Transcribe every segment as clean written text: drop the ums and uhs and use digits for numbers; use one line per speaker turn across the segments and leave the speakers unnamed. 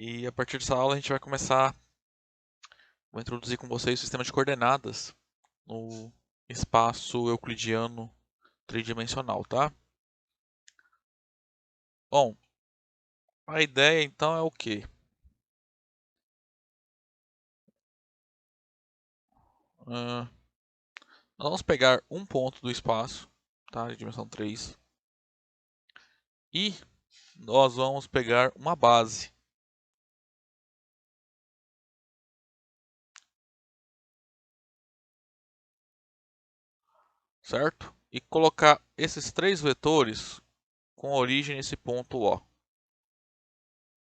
E a partir dessa aula a gente vai começar, vou introduzir com vocês o sistema de coordenadas no espaço euclidiano tridimensional, tá? Bom, a ideia então é o quê? Nós vamos pegar um ponto do espaço, tá? De dimensão 3, e nós vamos pegar uma base. Certo? E colocar esses três vetores com origem nesse ponto O.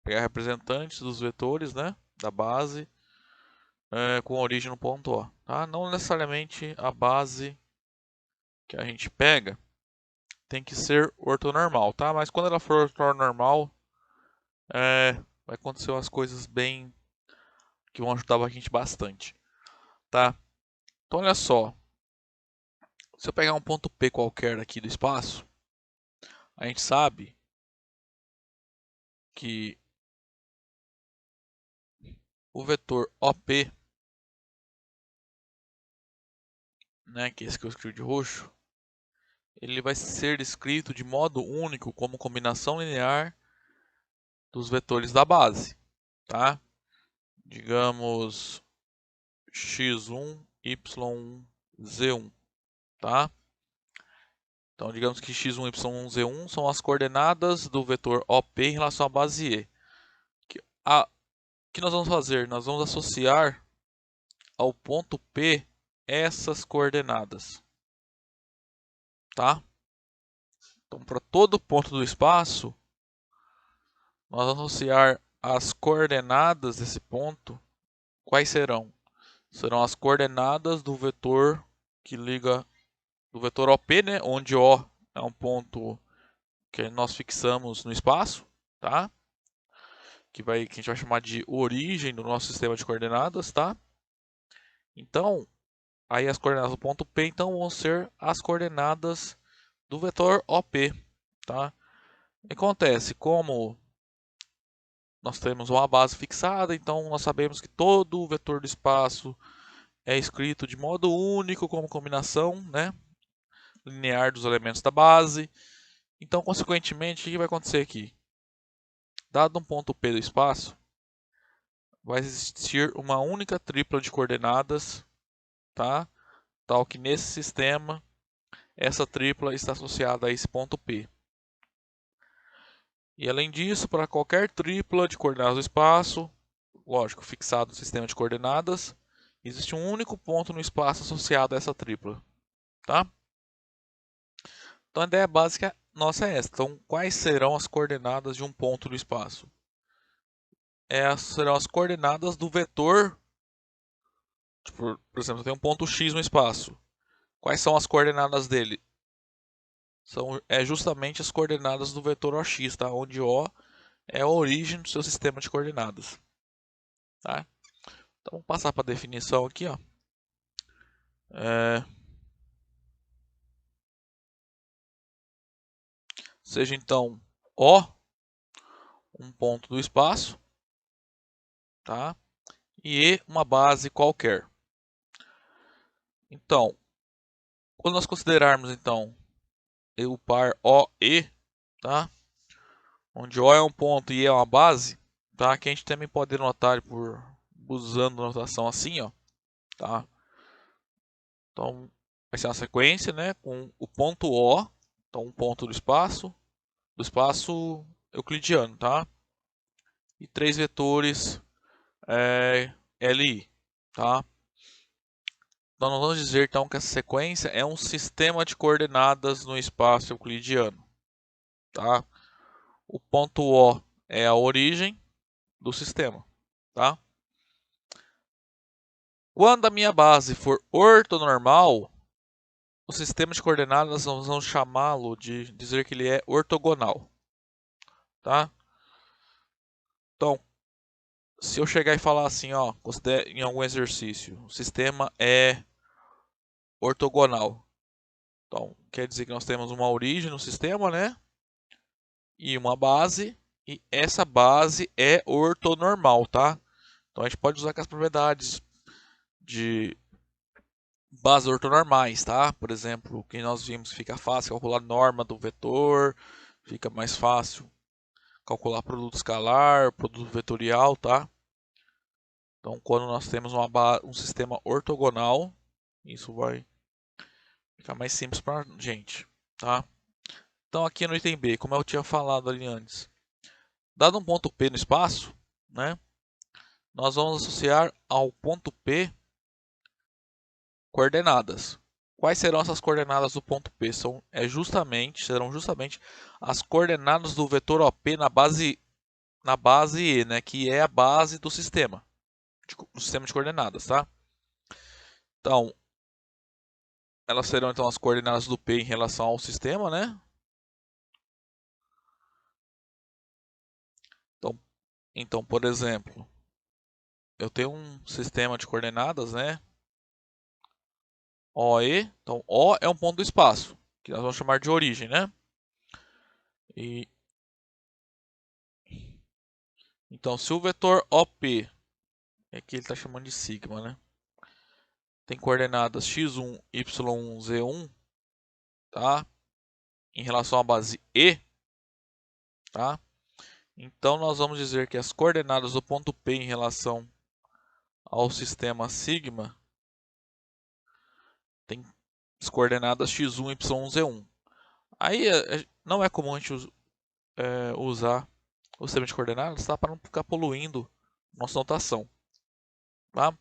Pegar representantes dos vetores, né, da base, com origem no ponto O. Tá? Não necessariamente a base que a gente pega tem que ser ortonormal, tá? Mas quando ela for ortonormal, vai acontecer umas coisas bem que vão ajudar a gente bastante, tá? Então olha só, se eu pegar um ponto P qualquer aqui do espaço, a gente sabe que o vetor OP, né, que é esse que eu escrevi de roxo, ele vai ser escrito de modo único como combinação linear dos vetores da base, tá? Digamos x1, y1, z1, tá? Então, digamos que x1, y1, z1 são as coordenadas do vetor OP em relação à base E. O que nós vamos fazer? Nós vamos associar ao ponto P essas coordenadas, tá? Então, para todo ponto do espaço, nós vamos associar as coordenadas desse ponto. Quais serão? Serão as coordenadas do vetor que liga do vetor OP, né? Onde O é um ponto que nós fixamos no espaço, tá? Que a gente vai chamar de origem do nosso sistema de coordenadas, tá? Então, aí as coordenadas do ponto P então vão ser as coordenadas do vetor OP, tá? Acontece, como nós temos uma base fixada, então nós sabemos que todo o vetor do espaço é escrito de modo único como combinação, né, linear dos elementos da base. Então, consequentemente, o que vai acontecer aqui? Dado um ponto P do espaço, vai existir uma única tripla de coordenadas, tá? Tal que nesse sistema, essa tripla está associada a esse ponto P. E além disso, para qualquer tripla de coordenadas do espaço, lógico, fixado no sistema de coordenadas, existe um único ponto no espaço associado a essa tripla, tá? Então a ideia básica nossa é essa. Então, quais serão as coordenadas de um ponto no espaço? Serão as coordenadas do vetor. Tipo, por exemplo, tem um ponto X no espaço. Quais são as coordenadas dele? É justamente as coordenadas do vetor OX, tá? Onde O é a origem do seu sistema de coordenadas. Tá? Então vamos passar para a definição aqui. Ó. Seja então O um ponto do espaço, tá? E E uma base qualquer. Então, quando nós considerarmos então o par OE, tá? Onde O é um ponto e E é uma base, tá? Que a gente também pode notar por usando notação assim, ó, tá? Então, vai ser uma sequência, né, com o ponto O, então um ponto do espaço euclidiano, tá? E três vetores LI, tá? Então, nós vamos dizer então que essa sequência é um sistema de coordenadas no espaço euclidiano, tá? O ponto O é a origem do sistema, tá? Quando a minha base for ortonormal, o sistema de coordenadas nós vamos chamá-lo de dizer que ele é ortogonal, tá? Então, se eu chegar e falar assim, ó, em algum exercício, o sistema é ortogonal. Então, quer dizer que nós temos uma origem no sistema, né? E uma base, e essa base é ortonormal, tá? Então a gente pode usar com as propriedades de bases ortonormais, tá? Por exemplo, que nós vimos, fica fácil calcular a norma do vetor, fica mais fácil calcular produto escalar, produto vetorial, tá? Então, quando nós temos um sistema ortogonal, isso vai ficar mais simples para a gente, tá? Então, aqui no item B, como eu tinha falado ali antes, dado um ponto P no espaço, né? Nós vamos associar ao ponto P coordenadas. Quais serão essas coordenadas do ponto P? Serão justamente as coordenadas do vetor OP na base E, né, que é a base do sistema de coordenadas, tá? Então, elas serão então as coordenadas do P em relação ao sistema, né? Então, por exemplo, eu tenho um sistema de coordenadas, né? OE, então O é um ponto do espaço, que nós vamos chamar de origem, né? E então, se o vetor OP, é que ele está chamando de sigma, né? Tem coordenadas x1, y1, z1, tá? Em relação à base E, tá? Então, nós vamos dizer que as coordenadas do ponto P em relação ao sistema sigma tem as coordenadas x1, y1, z1. Aí, não é comum a gente usar o sistema de coordenadas, tá? Para não ficar poluindo nossa notação, tá?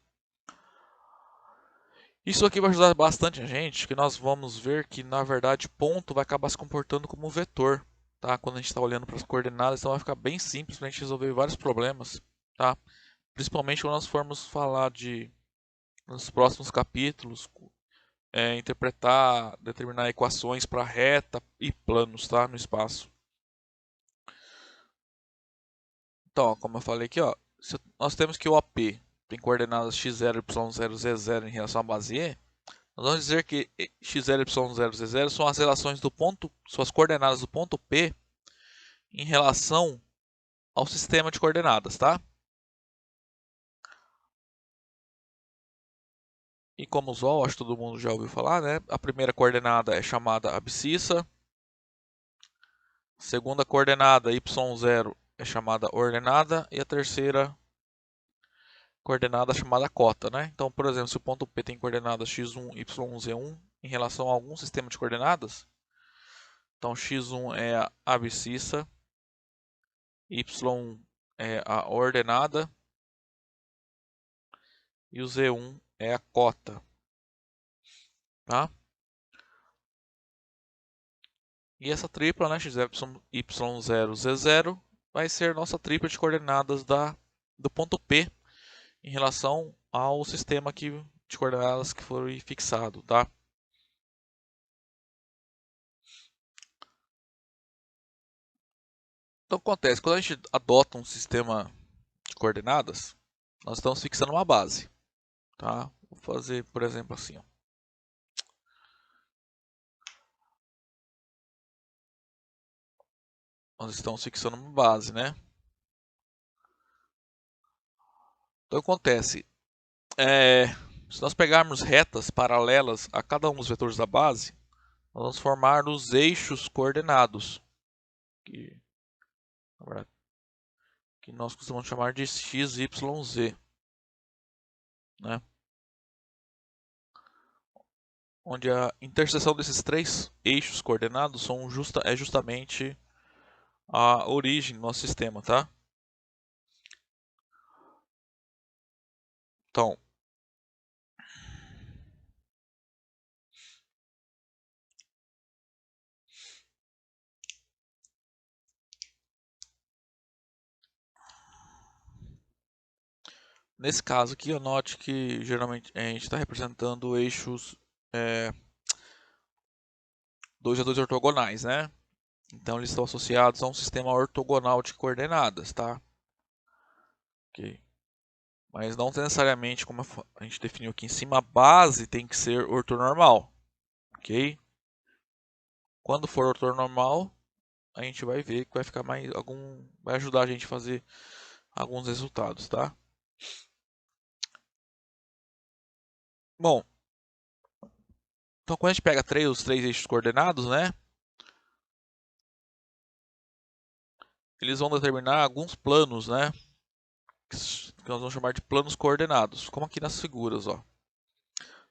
Isso aqui vai ajudar bastante a gente, que nós vamos ver que, na verdade, ponto vai acabar se comportando como um vetor, tá? Quando a gente está olhando para as coordenadas, então vai ficar bem simples para a gente resolver vários problemas, tá? Principalmente quando nós formos falar nos próximos capítulos, interpretar, determinar equações para reta e planos, tá? No espaço. Então, ó, como eu falei aqui, ó, nós temos que o OP tem coordenadas x0, y0, z0 em relação à base E. Nós vamos dizer que x0, y0, z0 são as relações do ponto, são as coordenadas do ponto P em relação ao sistema de coordenadas, tá? E como usou, acho que todo mundo já ouviu falar, né? A primeira coordenada é chamada abscissa. A segunda coordenada, y0, é chamada ordenada. E a terceira coordenada é chamada cota, né? Então, por exemplo, se o ponto P tem coordenadas x1, y1, z1 em relação a algum sistema de coordenadas, então x1 é a abscissa, y é a ordenada e o z1 é a cota, tá? E essa tripla, né, x0, y0, z0, vai ser nossa tripla de coordenadas do ponto P em relação ao sistema de coordenadas que foi fixado, tá? Então acontece, quando a gente adota um sistema de coordenadas, nós estamos fixando uma base, tá? Vou fazer, por exemplo, assim, ó. Nós estamos fixando uma base, né? Então acontece, se nós pegarmos retas paralelas a cada um dos vetores da base, nós vamos formar os eixos coordenados, que, na verdade, que nós costumamos chamar de x, y, z, né? Onde a interseção desses três eixos coordenados é justamente a origem do nosso sistema, tá? Então, nesse caso aqui, eu note que geralmente a gente está representando eixos 2 a 2 ortogonais, né? Então eles estão associados a um sistema ortogonal de coordenadas, tá? Ok. Mas não necessariamente, como a gente definiu aqui em cima, a base tem que ser ortonormal, ok? Quando for ortonormal, a gente vai ver que vai ficar vai ajudar a gente a fazer alguns resultados, tá? Bom, então quando a gente pega os três eixos coordenados, né? Eles vão determinar alguns planos, né? Que nós vamos chamar de planos coordenados, como aqui nas figuras, ó.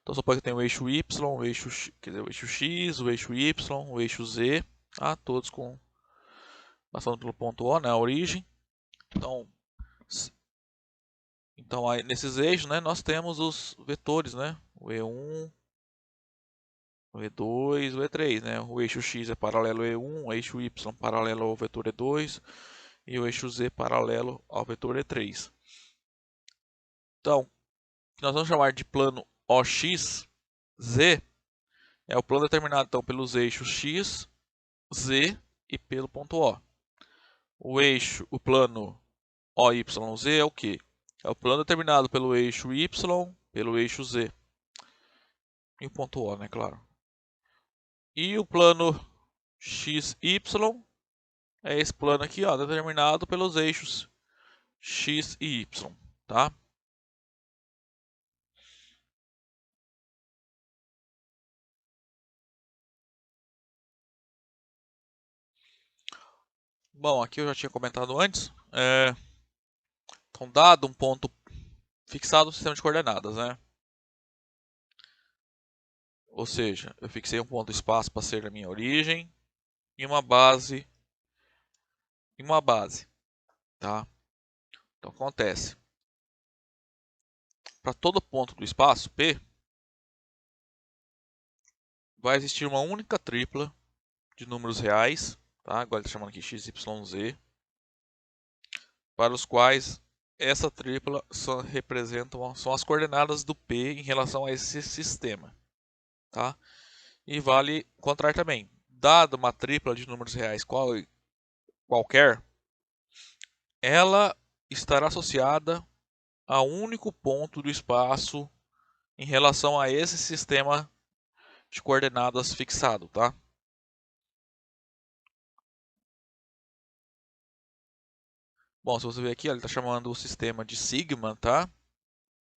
Então suponha que tem o eixo Y, o eixo X, quer dizer, o eixo X, o eixo Y, o eixo Z, tá? Todos passando pelo ponto O, né? A origem. Então aí, nesses eixos, né, nós temos os vetores, né? O E1, o E2, o E3, né? O eixo X é paralelo ao E1, o eixo Y paralelo ao vetor E2 e o eixo Z paralelo ao vetor E3. Então, o que nós vamos chamar de plano OX, Z, é o plano determinado então pelos eixos X, Z e pelo ponto O. O plano OYZ é o quê? É o plano determinado pelo eixo Y, pelo eixo Z e o ponto O, né, claro. E o plano XY é esse plano aqui, ó, determinado pelos eixos X e Y, tá? Bom, aqui eu já tinha comentado antes. Então, dado um ponto fixado no sistema de coordenadas, né? Ou seja, eu fixei um ponto espaço para ser a minha origem e uma base, tá? Então, acontece. Para todo ponto do espaço P, vai existir uma única tripla de números reais, tá? Agora ele está chamando aqui x, y, z, para os quais essa tripla são as coordenadas do P em relação a esse sistema, tá? E vale o contrário também. Dada uma tripla de números reais qualquer, ela estará associada a um único ponto do espaço em relação a esse sistema de coordenadas fixado, tá? Bom, se você ver aqui, ele está chamando o sistema de sigma, tá?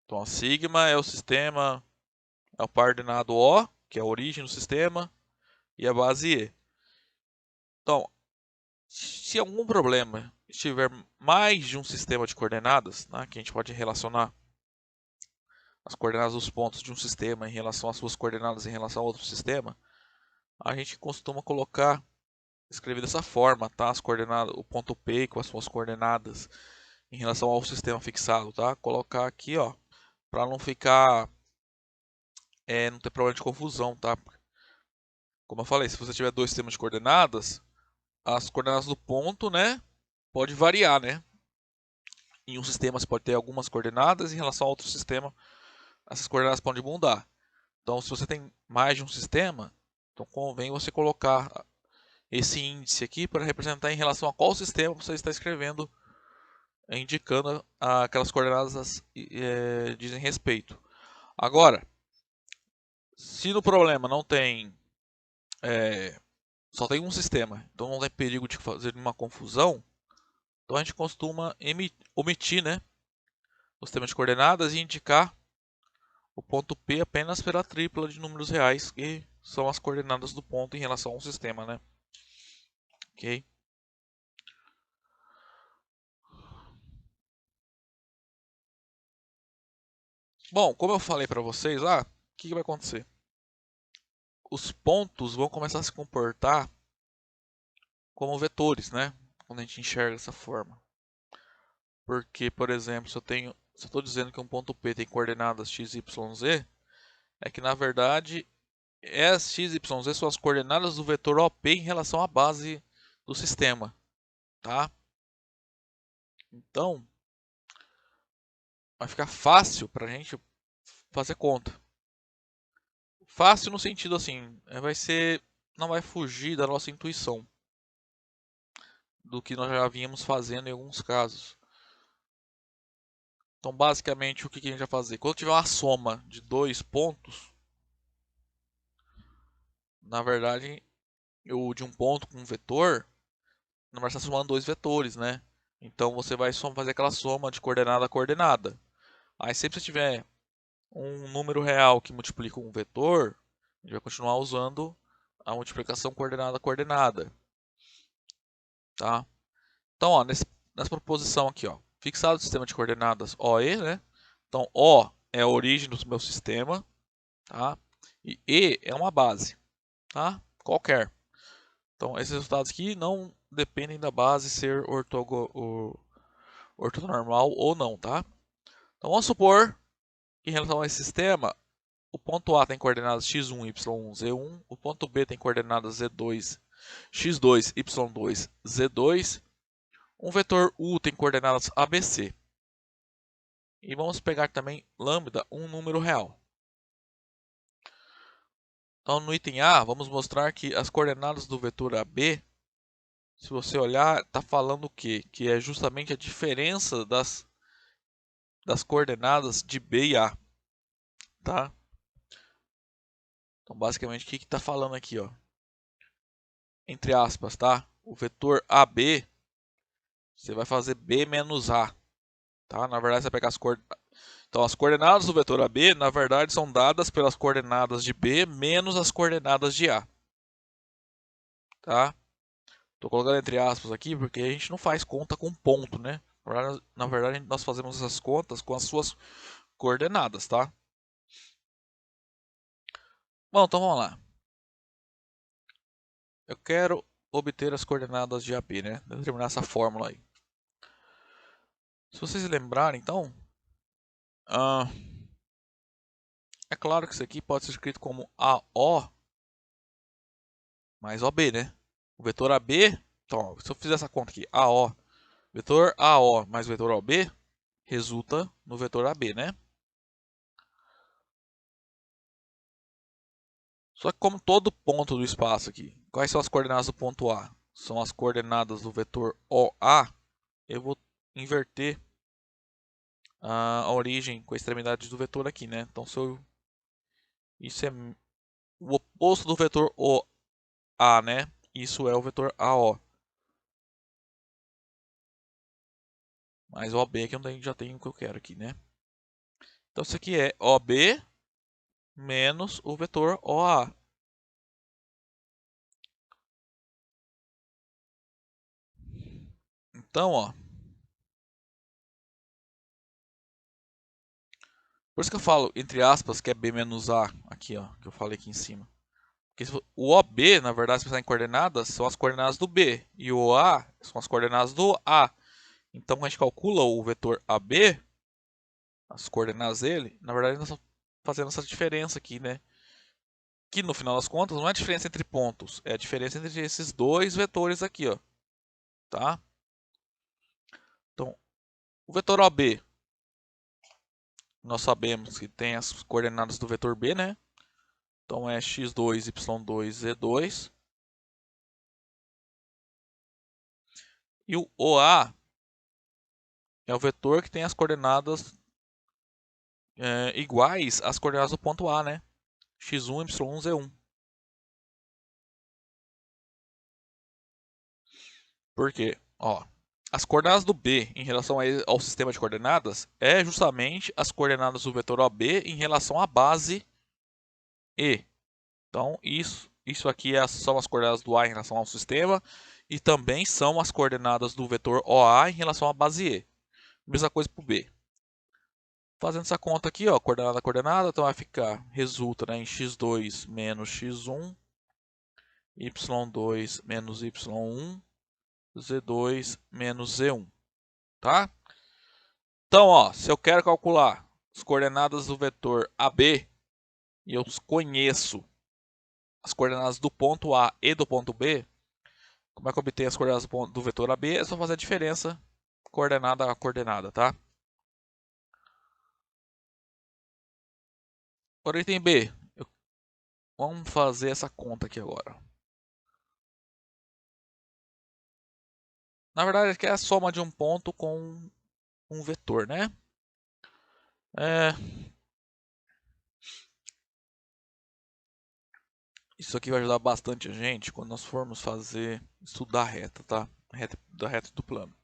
Então, a sigma é o sistema, é o par ordenado O, que é a origem do sistema, e a base E. Então, se algum problema estiver mais de um sistema de coordenadas, né, que a gente pode relacionar as coordenadas dos pontos de um sistema em relação às suas coordenadas em relação a outro sistema, a gente costuma escrever dessa forma, tá? As coordenadas, o ponto P com as suas coordenadas em relação ao sistema fixado, tá? Colocar aqui, ó, para não ficar, não ter problema de confusão, tá? Como eu falei, se você tiver dois sistemas de coordenadas, as coordenadas do ponto, né, pode variar, né? Em um sistema você pode ter algumas coordenadas, em relação a outro sistema, essas coordenadas podem mudar. Então, se você tem mais de um sistema, então convém você colocar esse índice aqui para representar em relação a qual sistema você está escrevendo, indicando aquelas coordenadas dizem respeito. Agora, se no problema não tem, só tem um sistema, então não tem perigo de fazer uma confusão, então a gente costuma omitir, né, o sistema de coordenadas e indicar o ponto P apenas pela tripla de números reais, que são as coordenadas do ponto em relação ao sistema, né? Ok? Bom, como eu falei para vocês lá, o que vai acontecer? Os pontos vão começar a se comportar como vetores, né? Quando a gente enxerga dessa forma. Porque, por exemplo, se eu estou dizendo que um ponto P tem coordenadas x, y, z, é que na verdade as x, y, z são as coordenadas do vetor OP em relação à base do sistema, tá? Então, vai ficar fácil para a gente fazer conta. Fácil no sentido assim, não vai fugir da nossa intuição, do que nós já vínhamos fazendo em alguns casos. Então, basicamente, o que a gente vai fazer? Quando tiver uma soma de dois pontos, na verdade, ou de um ponto com um vetor, na verdade, está somando dois vetores, né? Então você vai fazer aquela soma de coordenada a coordenada. Aí sempre que você tiver um número real que multiplica um vetor, a gente vai continuar usando a multiplicação coordenada a coordenada. Tá? Então, ó, nessa proposição aqui, ó, fixado o sistema de coordenadas OE, né? Então, O é a origem do meu sistema, tá? E E é uma base, tá? Qualquer. Então, esses resultados aqui não dependem da base ser ortonormal ou não, tá? Então, vamos supor que em relação a esse sistema, o ponto A tem coordenadas x1, y1, z1, o ponto B tem coordenadas z2, x2, y2, z2, um vetor U tem coordenadas ABC. E vamos pegar também lambda, um número real. Então, no item A, vamos mostrar que as coordenadas do vetor AB, se você olhar, está falando o quê? Que é justamente a diferença das coordenadas de B e A. Tá? Então, basicamente, o que está falando aqui? Ó? Entre aspas, tá? O vetor AB, você vai fazer B menos A. Tá? Na verdade, você vai pegar as coordenadas. Então, as coordenadas do vetor AB, na verdade, são dadas pelas coordenadas de B menos as coordenadas de A. Tá? Estou colocando entre aspas aqui porque a gente não faz conta com ponto, né? Na verdade, nós fazemos essas contas com as suas coordenadas, tá? Bom, então vamos lá. Eu quero obter as coordenadas de AB, né? Determinar essa fórmula aí. Se vocês lembrarem, então, é claro que isso aqui pode ser escrito como AO mais OB, né? O vetor AB, então, se eu fizer essa conta aqui, AO, vetor AO mais vetor OB, resulta no vetor AB, né? Só que como todo ponto do espaço aqui, quais são as coordenadas do ponto A? São as coordenadas do vetor OA. Eu vou inverter a origem com a extremidade do vetor aqui, né? Então, isso é o oposto do vetor OA, né? Isso é o vetor AO. Mas OB aqui eu já tenho o que eu quero aqui, né? Então, isso aqui é OB menos o vetor OA. Então, ó, por isso que eu falo, entre aspas, que é B menos A, aqui, ó, que eu falei aqui em cima. Porque o OB, na verdade, se pensar em coordenadas, são as coordenadas do B. E o OA são as coordenadas do A. Então, quando a gente calcula o vetor AB, as coordenadas dele, na verdade, nós estamos fazendo essa diferença aqui, né? Que, no final das contas, não é a diferença entre pontos. É a diferença entre esses dois vetores aqui, ó. Tá? Então, o vetor OB, nós sabemos que tem as coordenadas do vetor B, né? Então, é x2, y2, z2. E o OA é o vetor que tem as coordenadas iguais às coordenadas do ponto A, né? x1, y1, z1. Por quê? Ó, as coordenadas do B em relação ao sistema de coordenadas é justamente as coordenadas do vetor OB em relação à base E. Então, isso aqui são as coordenadas do A em relação ao sistema e também são as coordenadas do vetor OA em relação à base E. Mesma coisa para o B. Fazendo essa conta aqui, ó, coordenada a coordenada, então vai ficar, resulta, né, em x2 menos x1, y2 menos y1, z2 menos z1, tá? Então, ó, se eu quero calcular as coordenadas do vetor AB e eu conheço as coordenadas do ponto A e do ponto B, como é que eu obtenho as coordenadas do vetor AB? É só fazer a diferença coordenada a coordenada, tá? Agora, item B. Vamos fazer essa conta aqui agora. Na verdade, aqui é a soma de um ponto com um vetor, né? Isso aqui vai ajudar bastante a gente quando nós formos estudar reta, tá? da reta do plano.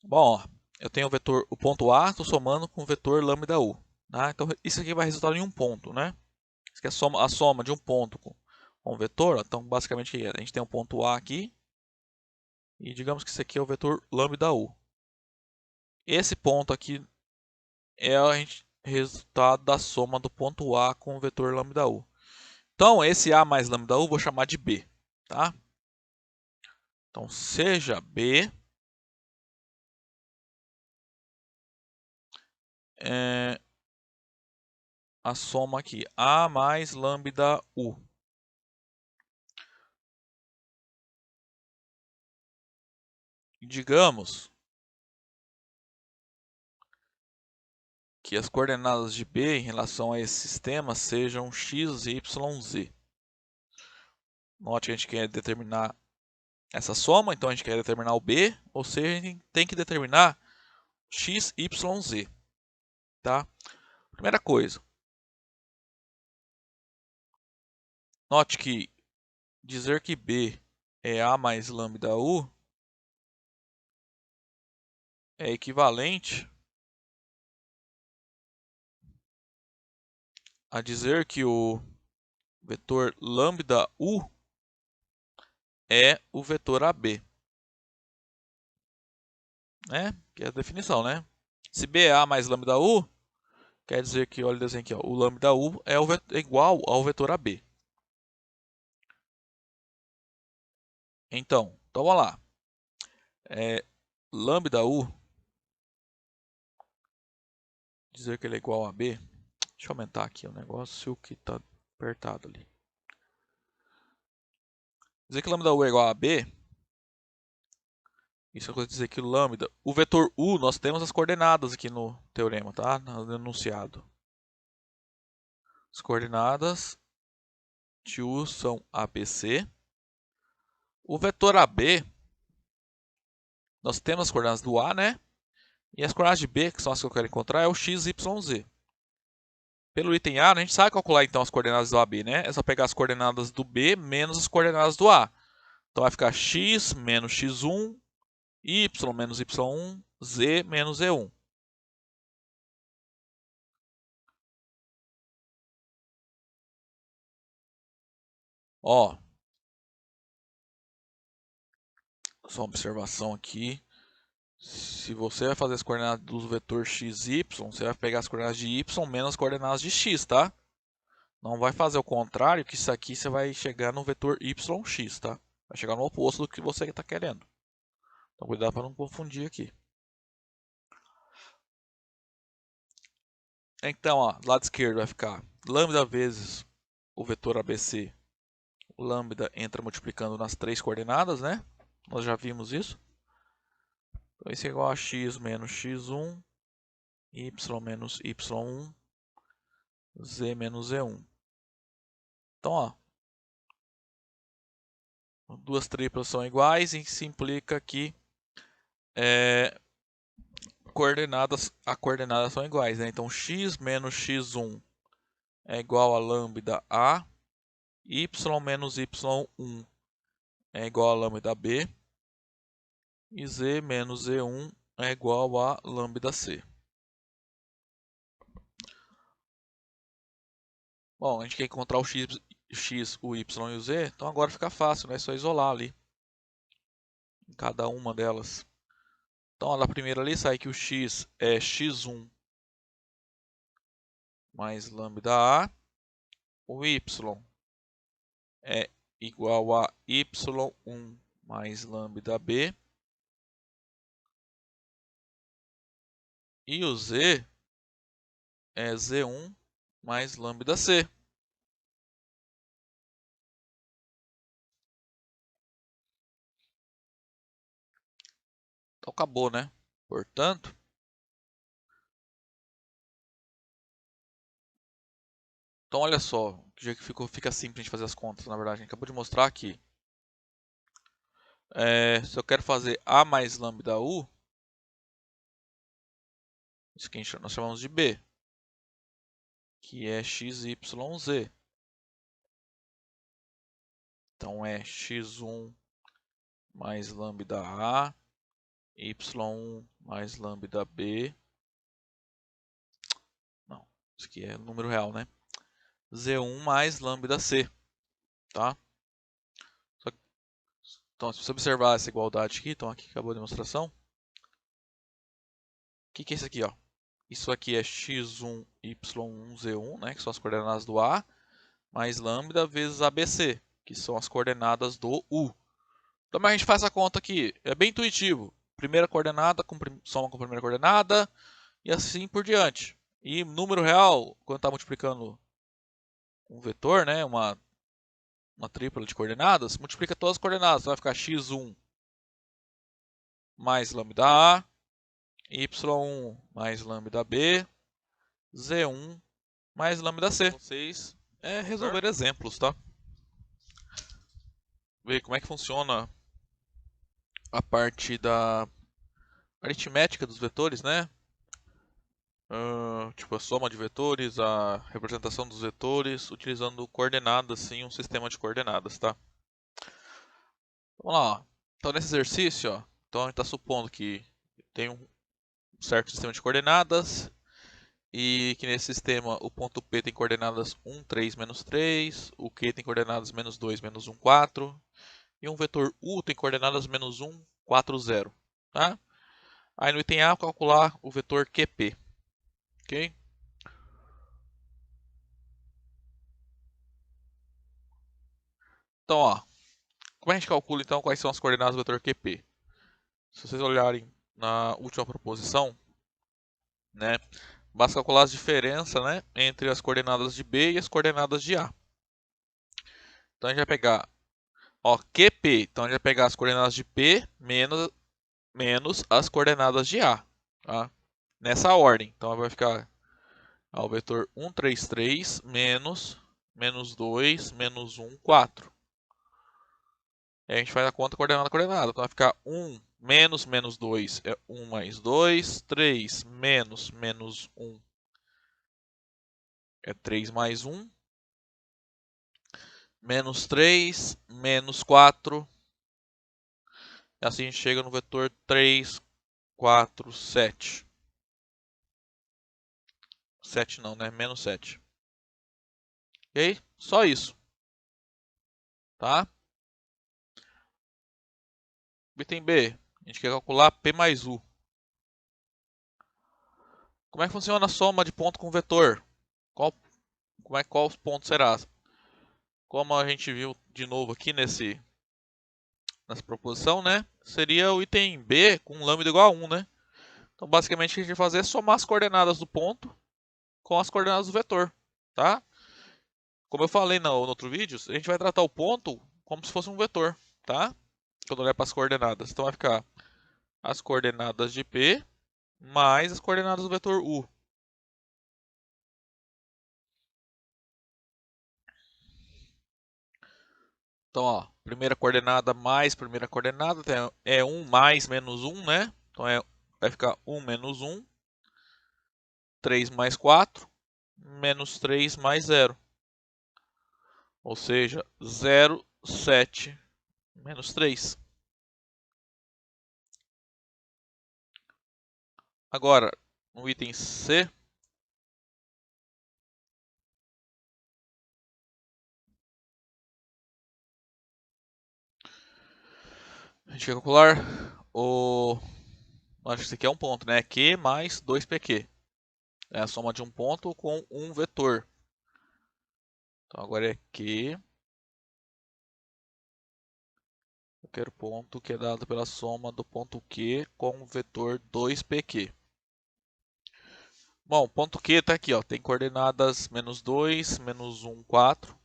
Bom, ó, eu tenho o ponto A, estou somando com o vetor lambda U. Tá? Então isso aqui vai resultar em um ponto, né? Isso aqui é a soma de um ponto com um vetor. Então basicamente a gente tem um ponto A aqui. E digamos que isso aqui é o vetor lambda U. Esse ponto aqui é o resultado da soma do ponto A com o vetor lambda U. Então esse A mais lambda U vou chamar de B. Tá? Então seja B a soma aqui, A mais lambda U. Digamos que as coordenadas de B em relação a esse sistema sejam x, y, z. Note que a gente quer determinar essa soma, então a gente quer determinar o B, ou seja, a gente tem que determinar x, y, z. Tá? Primeira coisa, note que dizer que B é A mais lambda U é equivalente a dizer que o vetor lambda U é o vetor AB. Né? Que é a definição, né? Se B é A mais lambda U, quer dizer que, olha o desenho aqui, ó, o lambda U é igual ao vetor AB. Então vamos lá. Lambda U, dizer que ele é igual a B. Deixa eu aumentar aqui o negócio que está apertado ali. Dizer que lambda U é igual a B, isso quer dizer que o lambda, o vetor U, nós temos as coordenadas aqui no teorema, tá? No enunciado. As coordenadas de U são ABC. O vetor AB, nós temos as coordenadas do A, né? E as coordenadas de B, que são as que eu quero encontrar, é o x, y, z. Pelo item A, a gente sabe calcular então as coordenadas do AB, né? É só pegar as coordenadas do B menos as coordenadas do A. Então vai ficar x menos x1, y menos y1, z menos z1. Ó, só uma observação aqui. Se você vai fazer as coordenadas do vetor x, y, você vai pegar as coordenadas de y menos as coordenadas de x, tá? Não vai fazer o contrário, que isso aqui você vai chegar no vetor yx, tá? Vai chegar no oposto do que você está querendo. Então cuidado para não confundir aqui. Então, ó, do lado esquerdo vai ficar lambda vezes o vetor ABC. O lambda entra multiplicando nas três coordenadas, né? Nós já vimos isso. Então isso é igual a x menos x1, y menos y1, z menos z1. Então, ó, duas triplas são iguais e se implica que coordenadas são iguais, né? Então x menos x1 é igual a lambda A, y menos y1 é igual a lambda B, e z menos z1 é igual a lambda C. Bom, a gente quer encontrar o x, o y e o z, então agora fica fácil, né? É só isolar ali em cada uma delas. Então, na primeira ali sai que o x é x1 mais lambda A, o y é igual a y1 mais lambda B, e o z é z1 mais lambda C. Então acabou, né? Portanto, então olha só, que jeito que fica simples de fazer as contas, na verdade. A gente acabou de mostrar aqui. Se eu quero fazer A mais lambda U, isso que nós chamamos de B, que é x, y, z. Então é x1 mais lambda A, y1 mais lambda B. Não, isso aqui é número real, né? Z1 mais lambda C, tá? Então, se você observar essa igualdade aqui, então aqui acabou a demonstração. O que é isso aqui, ó? Isso aqui é x1, y1, z1, né, que são as coordenadas do A, mais lambda vezes ABC, que são as coordenadas do U. Então, a gente faz a conta aqui, é bem intuitivo. Primeira coordenada soma com a primeira coordenada e assim por diante. E número real, quando está multiplicando um vetor, né, uma tripla de coordenadas, multiplica todas as coordenadas. Vai ficar x1 mais lambda A, y1 mais lambda B, z1 mais lambda C. Vocês resolver exemplos, tá? Ver como é que funciona a parte da aritmética dos vetores, né? Tipo a soma de vetores, a representação dos vetores, utilizando coordenadas, sim, um sistema de coordenadas, tá? Vamos lá, ó. Então nesse exercício, ó, então a gente está supondo que tem um certo sistema de coordenadas e que nesse sistema o ponto P tem coordenadas 1, 3, menos 3, o Q tem coordenadas menos 2, menos 1, 4, e um vetor U tem coordenadas menos 1, 4, 0. Tá? Aí no item A, calcular o vetor QP. Ok? Então, ó, como a gente calcula então quais são as coordenadas do vetor QP? Se vocês olharem na última proposição, né, basta calcular as diferenças, né, entre as coordenadas de B e as coordenadas de A. Então a gente vai pegar, ó, QP, então a gente vai pegar as coordenadas de P menos as coordenadas de A, tá? Nessa ordem. Então vai ficar o vetor 1, 3, 3 menos 2, menos 1, 4. E a gente faz a conta coordenada a coordenada. Então vai ficar 1 menos 2 é 1 mais 2, 3 menos 1 é 3 mais 1, menos 3, menos 4. E assim a gente chega no vetor 3, 4, 7. 7 não, né? Menos 7. Ok? Só isso. Tá? Item B. A gente quer calcular P mais U. Como é que funciona a soma de ponto com vetor? Qual ponto será? Como a gente viu de novo aqui nessa proposição, né? Seria o item B com lambda igual a 1, né? Então, basicamente, o que a gente vai fazer é somar as coordenadas do ponto com as coordenadas do vetor, tá? Como eu falei no outro vídeo, a gente vai tratar o ponto como se fosse um vetor, tá? Quando olhar para as coordenadas. Então, vai ficar as coordenadas de P mais as coordenadas do vetor U. Então, ó, primeira coordenada mais primeira coordenada é 1 mais menos 1, né? Então, vai ficar 1 menos 1, 3 mais 4, menos 3 mais 0. Ou seja, 0, 7, menos 3. Agora, no item C, a gente vai calcular o... Acho que isso aqui é um ponto, né? Q mais 2PQ. É a soma de um ponto com um vetor. Então, agora é Q. Eu quero ponto que é dado pela soma do ponto Q com o vetor 2PQ. Bom, ponto Q está aqui, ó, tem coordenadas menos 2, menos 1, 4.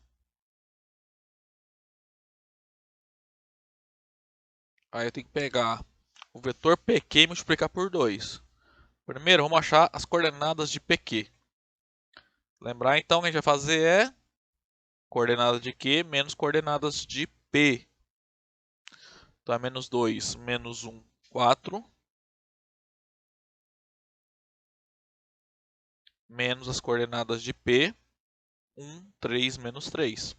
Aí eu tenho que pegar o vetor PQ e multiplicar por 2. Primeiro, vamos achar as coordenadas de PQ. Lembrar então que a gente vai fazer é coordenadas de Q menos coordenadas de P. Então é menos 2, menos 1, 4. Menos as coordenadas de P, 1, 3, menos 3.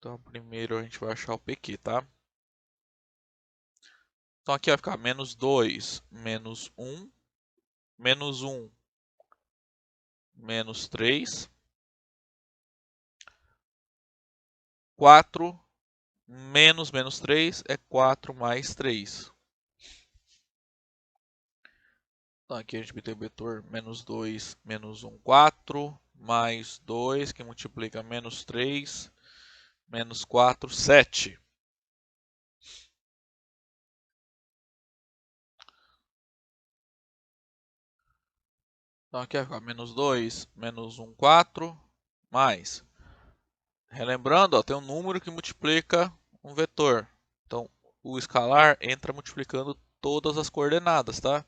Então, primeiro a gente vai achar o PQ, tá? Então, aqui vai ficar menos 2, menos 1, menos 1, menos 3, 4, menos 3 é 4 mais 3. Então, aqui a gente tem o vetor menos 2, menos 1, 4, mais 2, que multiplica menos 3, menos 4, 7. Então, aqui vai ficar menos 2, menos 1, 4, mais. Relembrando, ó, tem um número que multiplica um vetor. Então, o escalar entra multiplicando todas as coordenadas, tá?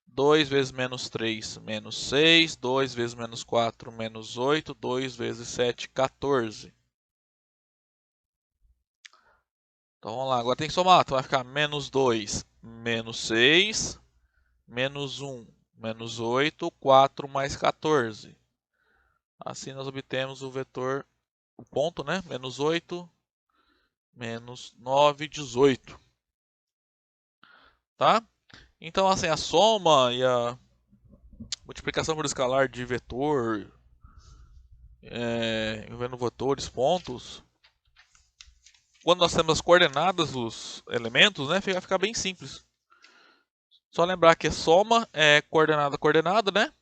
2 vezes menos 3, menos 6. 2 vezes menos 4, menos 8. 2 vezes 7, 14. Então, vamos lá. Agora tem que somar. Então, vai ficar menos 2, menos 6. Menos 1, menos 8. 4 mais 14. Assim, nós obtemos o vetor, o ponto, né? Menos 8, menos 9, 18. Tá? Então, assim, a soma e a multiplicação por escalar de vetor, envolvendo vetores, pontos, quando nós temos as coordenadas dos elementos, né, vai ficar bem simples. Só lembrar que soma é coordenada, coordenada, né?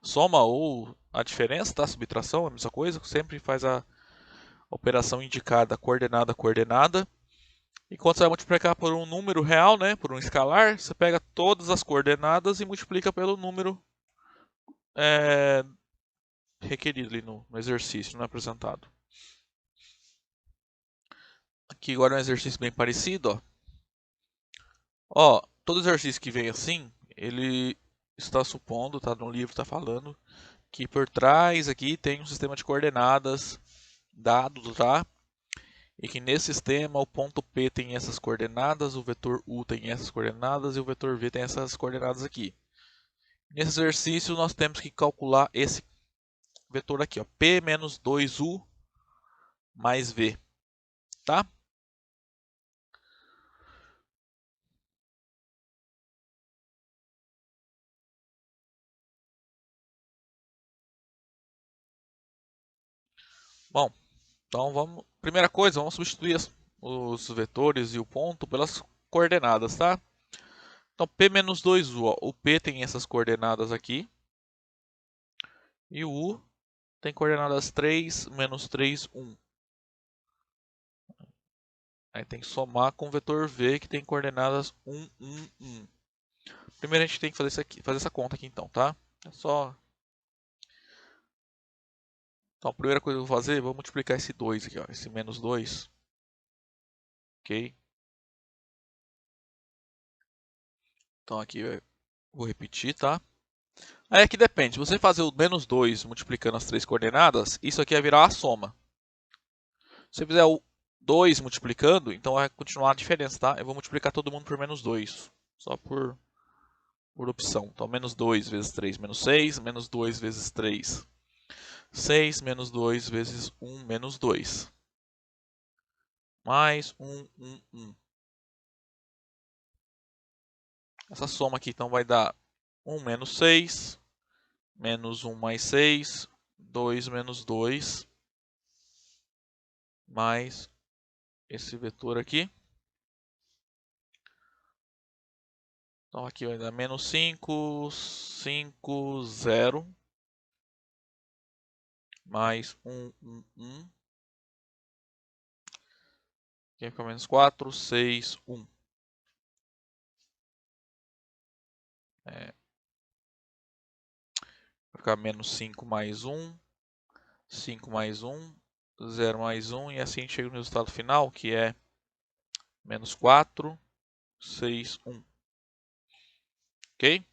Soma ou a diferença, tá? Subtração é a mesma coisa, sempre faz a operação indicada coordenada, coordenada. E quando você vai multiplicar por um número real, né, por um escalar, você pega todas as coordenadas e multiplica pelo número requerido ali no exercício, no apresentado. Aqui agora é um exercício bem parecido, ó. Ó, todo exercício que vem assim, ele está supondo, tá no livro, está falando, que por trás aqui tem um sistema de coordenadas dado, tá? E que nesse sistema o ponto P tem essas coordenadas, o vetor U tem essas coordenadas e o vetor V tem essas coordenadas aqui. Nesse exercício nós temos que calcular esse vetor aqui, ó, P menos 2U mais V, tá? Bom, então vamos, primeira coisa, vamos substituir os vetores e o ponto pelas coordenadas, tá? Então P menos 2U, ó, o P tem essas coordenadas aqui, e o U tem coordenadas 3, menos 3, 1. Aí tem que somar com o vetor V, que tem coordenadas 1, 1, 1. Primeiro a gente tem que fazer, isso aqui, fazer essa conta aqui então, tá? É só... Então a primeira coisa que eu vou fazer, vou multiplicar esse 2 aqui, ó, esse menos 2. Ok? Então aqui eu vou repetir, tá? Aí aqui depende, se você fazer o menos 2 multiplicando as três coordenadas, isso aqui vai virar a soma. Se você fizer o 2 multiplicando, então vai continuar a diferença, tá? Eu vou multiplicar todo mundo por menos 2, só por opção. Então menos 2 vezes 3, menos 6, menos 2 vezes 3, 6, menos 2 vezes 1, menos 2. Mais 1, 1, 1. Essa soma aqui então vai dar 1 menos 6, menos 1 mais 6, 2 menos 2, mais esse vetor aqui. Então aqui vai dar menos 5, 5, 0, mais 1, 1, 1. Aqui vai ficar menos 4, 6, 1. Vai ficar menos 5 mais 1, 5 mais 1, 0 mais 1. E assim a gente chega no resultado final, que é menos 4, 6, 1. Ok?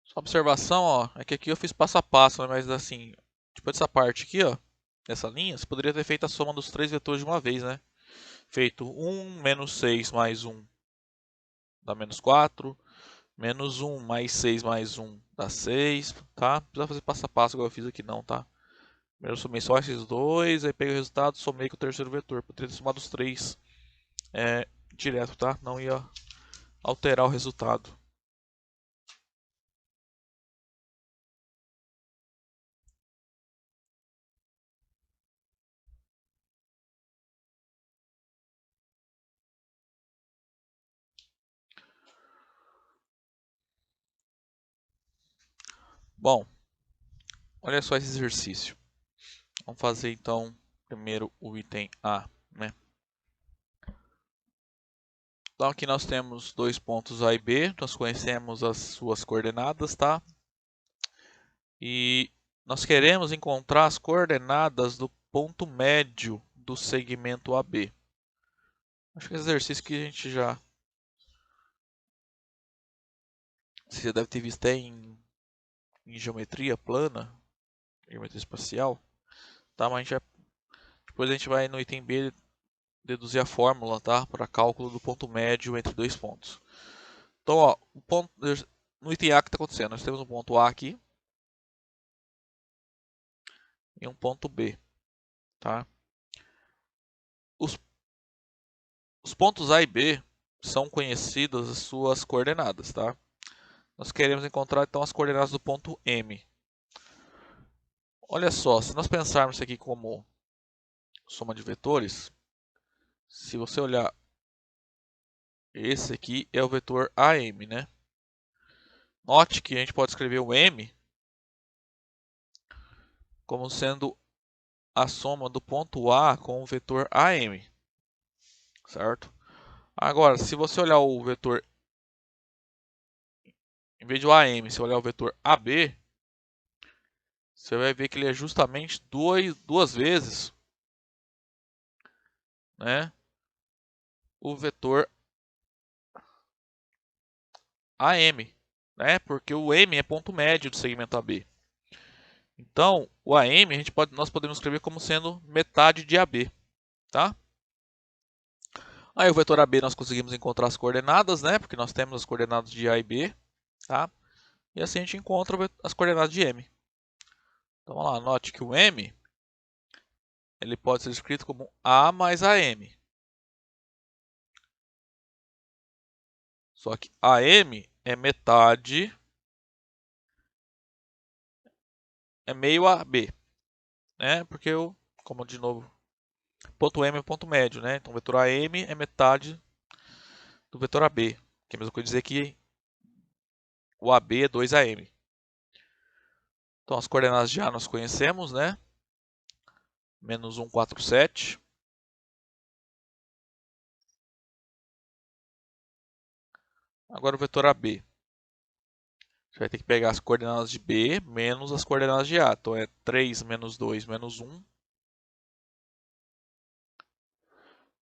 Só observação, ó, é que aqui eu fiz passo a passo, né? Mas assim, depois dessa parte aqui, ó, dessa linha, você poderia ter feito a soma dos três vetores de uma vez, né? Feito 1 menos 6 mais 1 dá menos 4, menos 1 mais 6 mais 1 dá 6, tá? Não precisa fazer passo a passo igual eu fiz aqui não, tá? Primeiro eu somei só esses dois, aí peguei o resultado, somei com o terceiro vetor. Poderia ter somado os três direto, tá? Não ia alterar o resultado. Bom, olha só esse exercício. Vamos fazer então primeiro o item A, né? Então aqui nós temos dois pontos A e B, nós conhecemos as suas coordenadas, tá? E nós queremos encontrar as coordenadas do ponto médio do segmento AB. Acho que é exercício que a gente você já deve ter visto em geometria plana, geometria espacial, tá? Mas depois a gente vai no item B deduzir a fórmula, tá? Para cálculo do ponto médio entre dois pontos. Então, ó, no item A que está acontecendo, nós temos um ponto A aqui e um ponto B, tá? Os pontos A e B são conhecidas as suas coordenadas, tá? Nós queremos encontrar então as coordenadas do ponto M. Olha só, se nós pensarmos isso aqui como soma de vetores, se você olhar, esse aqui é o vetor AM, né? Note que a gente pode escrever o M como sendo a soma do ponto A com o vetor AM, certo? Agora, se você olhar o vetor, em vez de o AM, se olhar o vetor AB, você vai ver que ele é justamente duas vezes, né, o vetor AM, né, porque o M é ponto médio do segmento AB. Então, o AM nós podemos escrever como sendo metade de AB, tá? Aí o vetor AB nós conseguimos encontrar as coordenadas, né, porque nós temos as coordenadas de A e B, tá? E assim a gente encontra as coordenadas de M. Então vamos lá, note que o M ele pode ser escrito como A mais AM. Só que AM é metade, é meio AB, né? Porque como de novo, ponto M é ponto médio, né? Então o vetor AM é metade do vetor AB, que é a mesma coisa dizer que o AB é 2AM. Então as coordenadas de A nós conhecemos, né? Menos 1, 4, 7. Agora o vetor AB. Você vai ter que pegar as coordenadas de B menos as coordenadas de A. Então é 3 menos 2 menos 1.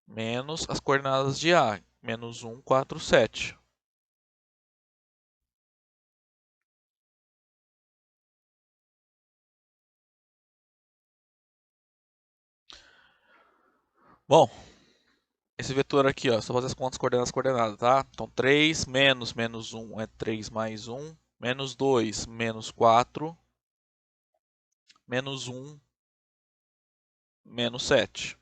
Menos as coordenadas de A. Menos 1, 4, 7. Bom, esse vetor aqui, ó, só fazer as contas coordenadas, tá? Então 3 menos menos 1 é 3 mais 1. Menos 2 menos 4. Menos 1 menos 7.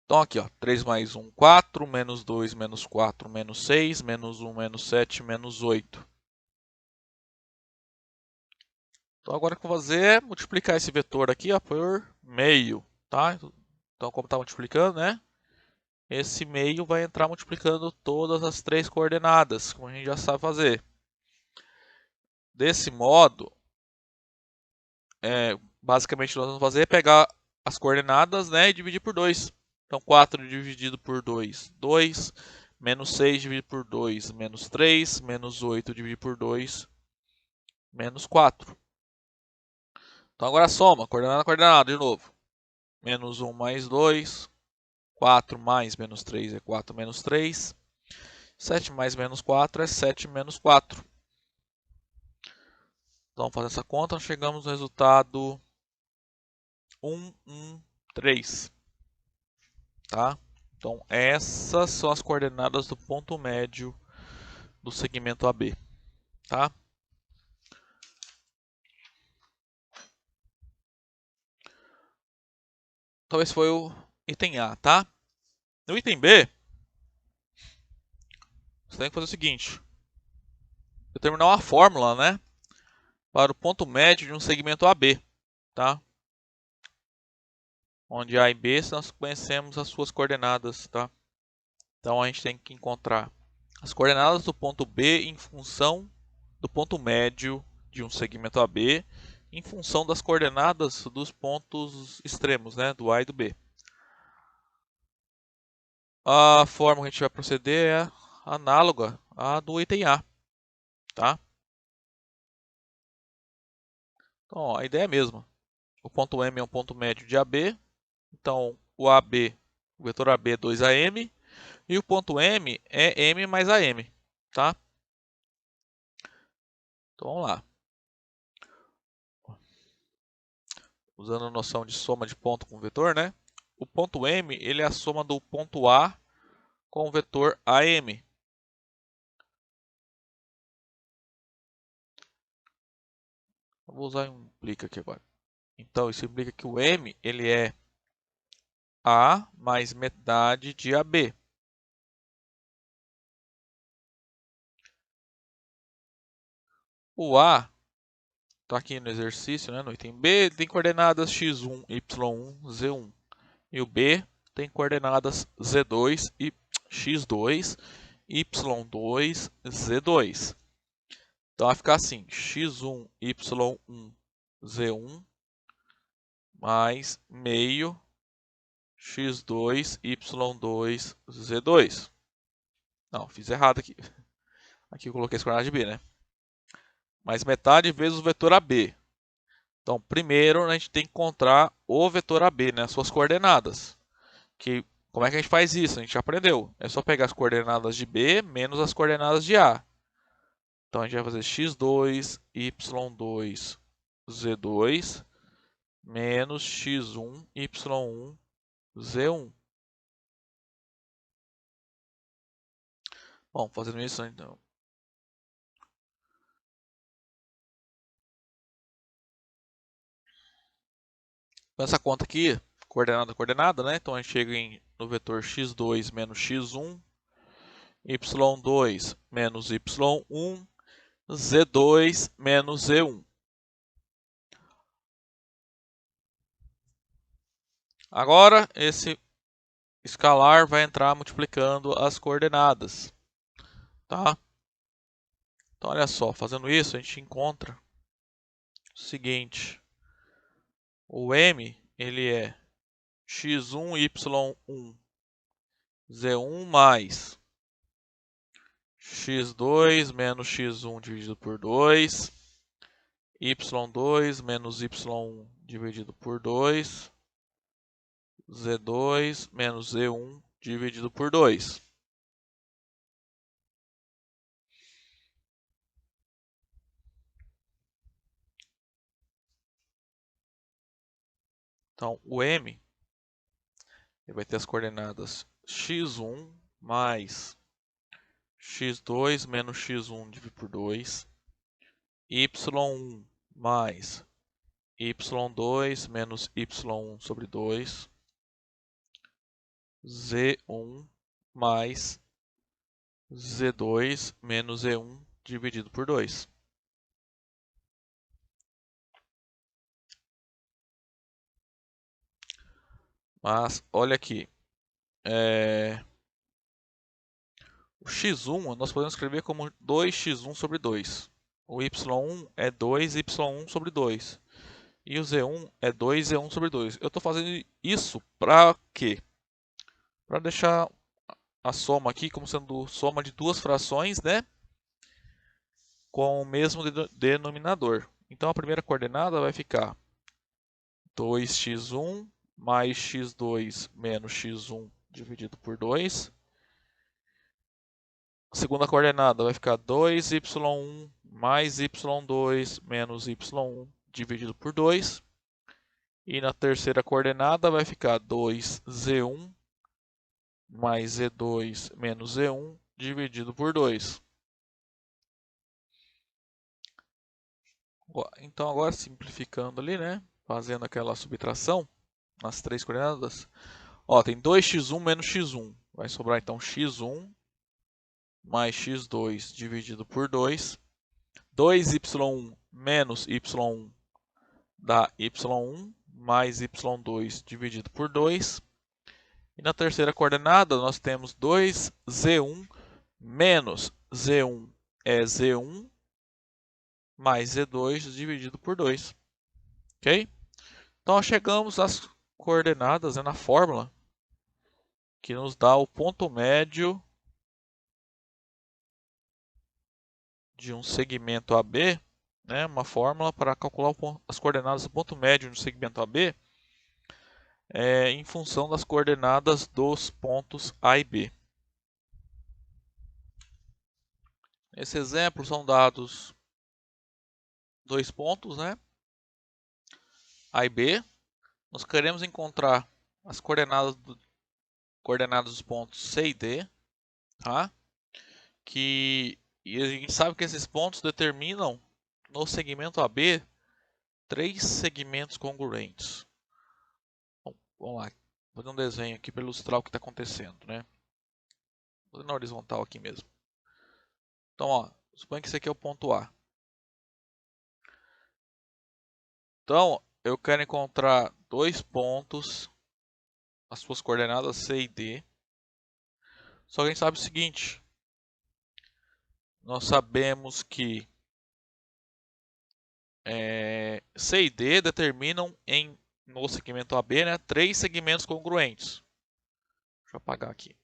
Então aqui, ó, 3 mais 1, 4, menos 2, menos 4, menos 6, menos 1, menos 7, menos 8. Então agora o que eu vou fazer é multiplicar esse vetor aqui, ó, por meio, tá? Então como está multiplicando, né? Esse meio vai entrar multiplicando todas as três coordenadas, como a gente já sabe fazer. Desse modo, basicamente nós vamos fazer é pegar as coordenadas, né, e dividir por 2. Então 4 dividido por 2, 2. Menos 6 dividido por 2, menos 3. Menos 8 dividido por 2, menos 4. Então agora soma, coordenada, coordenada, de novo. Menos 1 mais 2. 4 mais menos 3 é 4 menos 3. 7 mais menos 4 é 7 menos 4. Então, fazendo essa conta, nós chegamos no resultado 1, 1, 3. Tá? Então, essas são as coordenadas do ponto médio do segmento AB, tá? Então, esse foi o item A, tá? No item B, você tem que fazer o seguinte. Determinar uma fórmula, né? Para o ponto médio de um segmento AB, tá? Onde A e B nós conhecemos as suas coordenadas, tá? Então, a gente tem que encontrar as coordenadas do ponto B em função do ponto médio de um segmento AB em função das coordenadas dos pontos extremos, né, do A e do B. A forma que a gente vai proceder é análoga à do item A, tá? Então, ó, a ideia é a mesma. O ponto M é um ponto médio de AB, então o AB, o vetor AB é 2AM, e o ponto M é M mais AM, tá? Então vamos lá. Usando a noção de soma de ponto com vetor, né? O ponto M ele é a soma do ponto A com o vetor AM. Eu vou usar um implica aqui agora. Então isso implica que o M ele é A mais metade de AB. O A está aqui no exercício, né, no item B, tem coordenadas x1, y1, z1. E o B tem coordenadas z2 e x2, y2, z2. Então vai ficar assim, x1, y1, z1 mais meio x2, y2, z2. Não, fiz errado aqui. Aqui eu coloquei as coordenadas de B, né? Mais metade vezes o vetor AB. Então, primeiro a gente tem que encontrar o vetor AB, né? As suas coordenadas. Como é que a gente faz isso? A gente já aprendeu. É só pegar as coordenadas de B menos as coordenadas de A. Então, a gente vai fazer x2, y2, z2 menos x1, y1, z1. Bom, fazendo isso, então. Essa conta aqui, coordenada, né? Então, a gente chega no vetor x2 menos x1, y2 menos y1, z2 menos z1. Agora, esse escalar vai entrar multiplicando as coordenadas, tá? Então, olha só, fazendo isso, a gente encontra o seguinte. O M, ele é x1, y1, z1 mais x2 menos x1 dividido por 2, y2 menos y1 dividido por 2, z2 menos z1 dividido por 2. Então, o M ele vai ter as coordenadas x1 mais x2 menos x1 dividido por 2, y1 mais y2 menos y1 sobre 2, z1 mais z2 menos z1 dividido por 2. Mas, olha aqui, o x1 nós podemos escrever como 2x1 sobre 2. O y1 é 2y1 sobre 2. E o z1 é 2z1 sobre 2. Eu estou fazendo isso para quê? Para deixar a soma aqui como sendo soma de duas frações, né? Com o mesmo denominador. Então, a primeira coordenada vai ficar 2x1 mais x2 menos x1 dividido por 2. A segunda coordenada vai ficar 2y1 mais y2 menos y1 dividido por 2. E na terceira coordenada vai ficar 2z1 mais Z2 menos Z1 dividido por 2. Então agora simplificando ali, né? Fazendo aquela subtração nas três coordenadas. Ó, tem 2x1 menos x1. Vai sobrar então x1 mais x2 dividido por 2. 2y1 menos y1 dá y1 mais y2 dividido por 2. E na terceira coordenada nós temos 2z1 menos z1 é z1 mais z2 dividido por 2. Ok? Então chegamos às coordenadas, né, na fórmula que nos dá o ponto médio de um segmento AB, né, uma fórmula para calcular as coordenadas do ponto médio do segmento AB em função das coordenadas dos pontos A e B. Nesse exemplo são dados dois pontos, né, A e B. Nós queremos encontrar as coordenadas dos pontos C e D, tá? E a gente sabe que esses pontos determinam no segmento AB 3 segmentos congruentes. Bom, vamos lá, vou fazer um desenho aqui para ilustrar o que está acontecendo, né? Vou fazer na horizontal aqui mesmo. Então, ó, suponha que esse aqui é o ponto A. Então, eu quero encontrar dois pontos, as suas coordenadas C e D. Só que a gente sabe o seguinte, nós sabemos que C e D determinam no segmento AB, né, 3 segmentos congruentes. Deixa eu apagar aqui.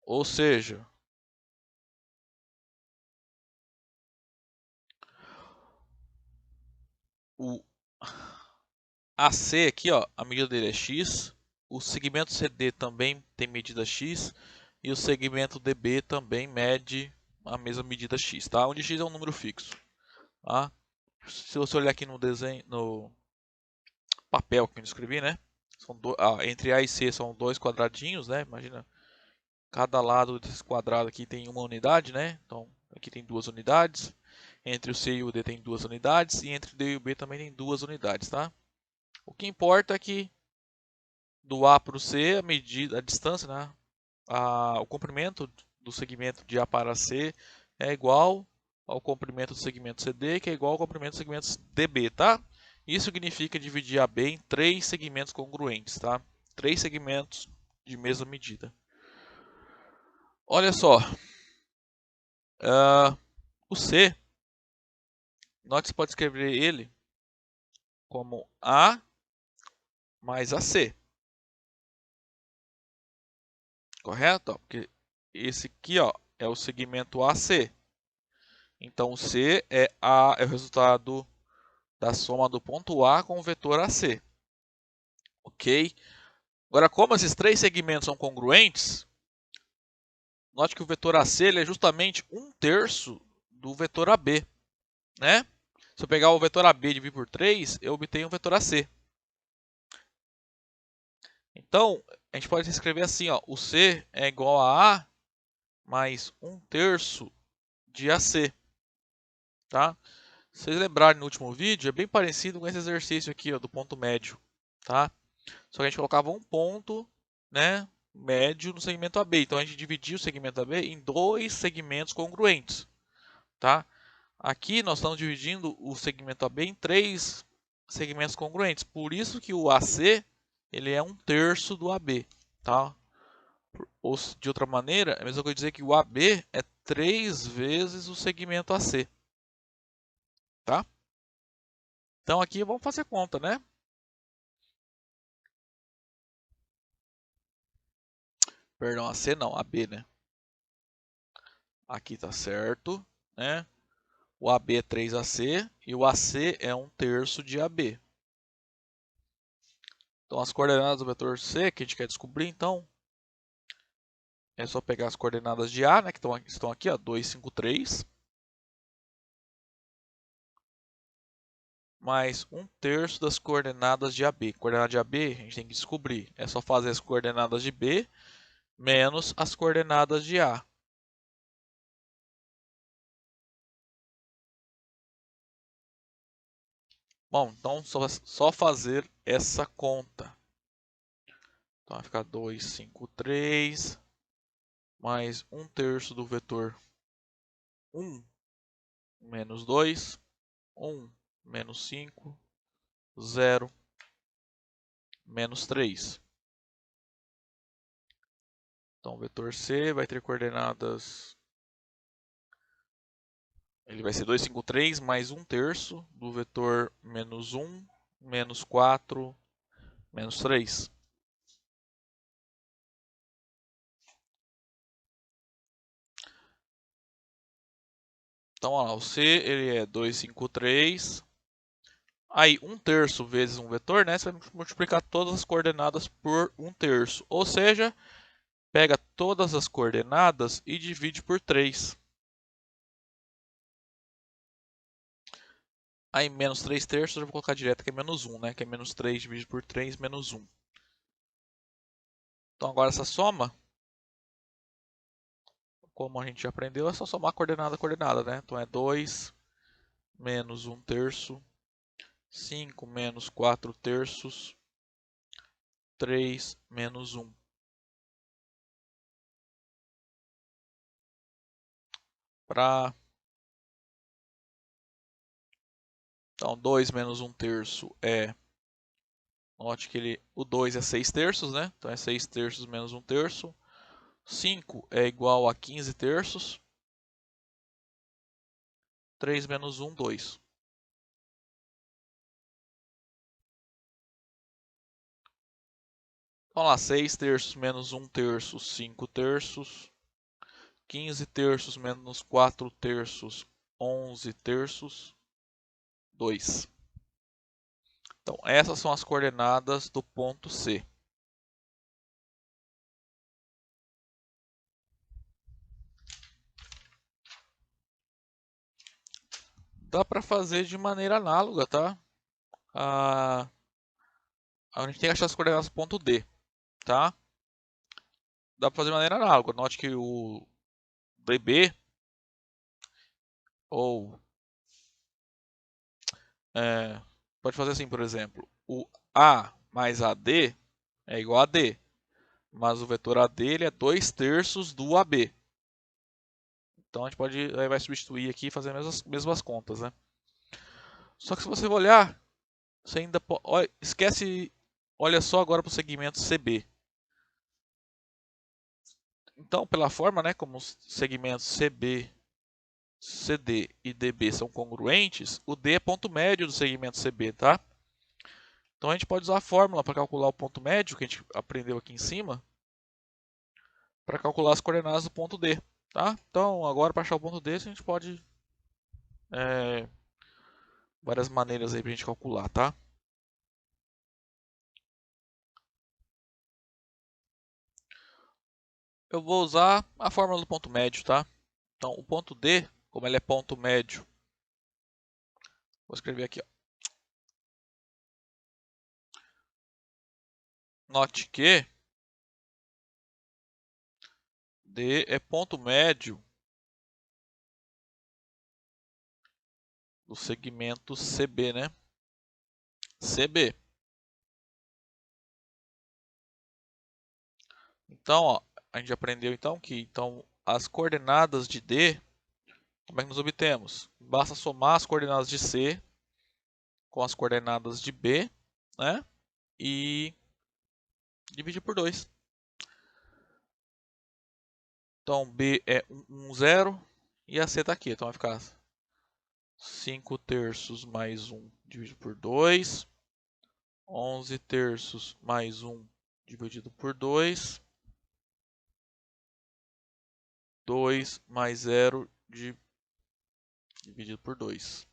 Ou seja, o AC aqui, ó, a medida dele é x, o segmento CD também tem medida x e o segmento DB também mede a mesma medida x, tá? Onde x é um número fixo, tá? Se você olhar aqui no desenho, no papel que eu escrevi, né? Entre A e C são dois quadradinhos, né? Imagina, cada lado desse quadrado aqui tem uma unidade, né? Então, aqui tem 2 unidades. Entre o C e o D tem 2 unidades. E entre o D e o B também tem 2 unidades, tá? O que importa é que do A para o C, a distância, né? O comprimento do segmento de A para C é igual ao comprimento do segmento CD, que é igual ao comprimento do segmento DB, tá? Isso significa dividir AB em 3 segmentos congruentes, tá? 3 segmentos de mesma medida. Olha só, o C, nós pode escrever ele como A mais AC, correto? Porque esse aqui, ó, é o segmento AC. Então o C é o resultado da soma do ponto A com o vetor AC. Ok? Agora, como esses 3 segmentos são congruentes, note que o vetor AC ele é justamente 1/3 do vetor AB, né? Se eu pegar o vetor AB e dividir por 3, eu obtenho o vetor AC. Então, a gente pode escrever assim, ó, o C é igual a A mais 1/3 de AC, tá? Se vocês lembrarem no último vídeo, é bem parecido com esse exercício aqui, ó, do ponto médio, tá? Só que a gente colocava um ponto, né, médio no segmento AB. Então a gente dividia o segmento AB em 2 segmentos congruentes, tá? Aqui nós estamos dividindo o segmento AB em 3 segmentos congruentes. Por isso que o AC ele é 1/3 do AB, tá? Ou de outra maneira, é a mesma coisa dizer que o AB é 3 vezes o segmento AC, tá? Então aqui vamos fazer conta, né? Perdão, AC não, AB, né? Aqui tá certo, né? O AB é 3AC e o AC é 1/3 de AB. Então as coordenadas do vetor C que a gente quer descobrir, então, é só pegar as coordenadas de A, né, que estão aqui, ó, 2, 5, 3. mais 1/3 das coordenadas de AB. Coordenada de AB a gente tem que descobrir. É só fazer as coordenadas de B menos as coordenadas de A. Bom, então só fazer essa conta. Então vai ficar 253 mais 1/3 do vetor 1 menos 2, 1 menos 5, 0 menos 3. Então o vetor C vai ter coordenadas, ele vai ser 253 mais 1/3 do vetor menos 1, menos 4, menos 3. Então, olha lá, o C ele é 253. Aí, 1/3 vezes um vetor, né? Você vai multiplicar todas as coordenadas por 1/3. Ou seja, pega todas as coordenadas e divide por 3. Aí, menos 3/3 eu vou colocar direto, que é menos 1, né? Que é menos 3 dividido por 3, menos 1. Então, agora essa soma, como a gente já aprendeu, é só somar coordenada a coordenada, né? Então, é 2 menos 1/3, 5 menos 4/3, 3 menos 1. Então, 2 menos 1/3 é... Note que o 2 é 6/3, né? Então, é 6/3 menos 1/3. 5 é igual a 15/3. 3 menos 1, 2. Então, lá, 6/3 menos 1/3, 5/3. 15/3 menos 4/3, 11/3, 2. Então, essas são as coordenadas do ponto C. Dá para fazer de maneira análoga, tá? A gente tem que achar as coordenadas do ponto D, tá? Dá para fazer de maneira análoga. Note que o DB, ou pode fazer assim, por exemplo, o A mais AD é igual a D, mas o vetor AD ele é 2/3 do AB. Então a gente vai substituir aqui e fazer as mesmas contas, né? Só que se você olhar, você ainda esquece, olha só agora para o segmento CB. Então, pela forma, né, como os segmentos CB, CD e DB são congruentes, o D é ponto médio do segmento CB, tá? Então a gente pode usar a fórmula para calcular o ponto médio, que a gente aprendeu aqui em cima, para calcular as coordenadas do ponto D, tá? Então, agora para achar o ponto D, a gente pode várias maneiras aí para a gente calcular, tá? Eu vou usar a fórmula do ponto médio, tá? Então, o ponto D, como ele é ponto médio, vou escrever aqui, ó. Note que D é ponto médio do segmento CB, né? CB. Então, ó, a gente aprendeu então que as coordenadas de D, como é que nós obtemos? Basta somar as coordenadas de C com as coordenadas de B, né? E dividir por 2. Então, B é 1, 0 e a C está aqui. Então, vai ficar 5/3 mais 1 dividido por 2. 11/3 mais 1 dividido por 2. 2 mais 0 dividido por 2.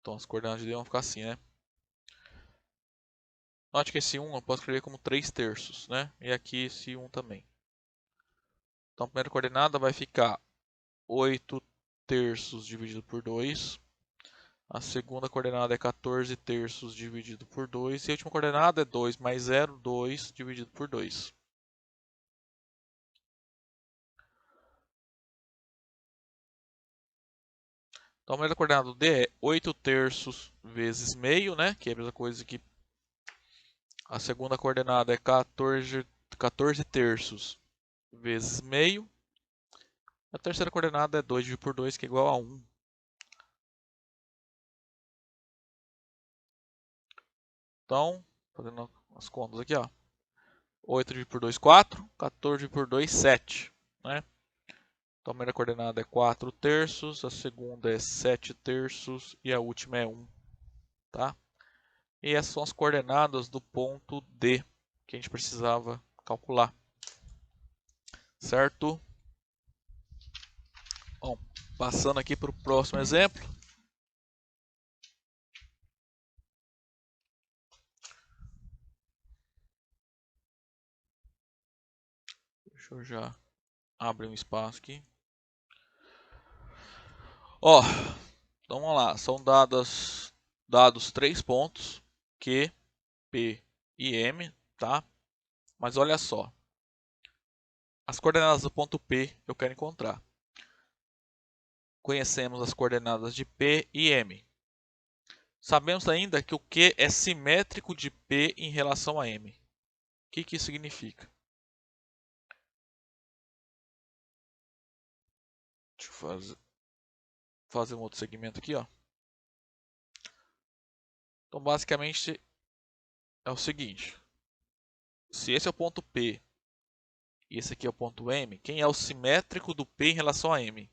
Então, as coordenadas de D vão ficar assim, né? Note que esse 1 eu posso escrever como 3/3, né? E aqui esse 1 também. Então a primeira coordenada vai ficar 8 terços dividido por 2. A segunda coordenada é 14 terços dividido por 2. E a última coordenada é 2 mais 0, 2 dividido por 2. Então a primeira coordenada do D é 8 terços vezes meio, né? Que é a mesma coisa que a segunda coordenada é 14 terços vezes meio. A terceira coordenada é 2 dividido por 2, que é igual a 1. Então, fazendo as contas aqui, ó. 8 dividido por 2, 4. 14 dividido por 2, 7. Né? Então, a primeira coordenada é 4 terços, a segunda é 7 terços e a última é 1. Tá? E essas são as coordenadas do ponto D que a gente precisava calcular. Certo? Bom, passando aqui para o próximo exemplo. Deixa eu já abrir um espaço aqui. Ó, então vamos lá. São dados 3 pontos, Q, P e M, tá? Mas olha só. As coordenadas do ponto P eu quero encontrar. Conhecemos as coordenadas de P e M. Sabemos ainda que o Q é simétrico de P em relação a M. O que isso significa? Deixa eu fazer um outro segmento aqui, ó. Então, basicamente, é o seguinte. Se esse é o ponto P e esse aqui é o ponto M, quem é o simétrico do P em relação a M?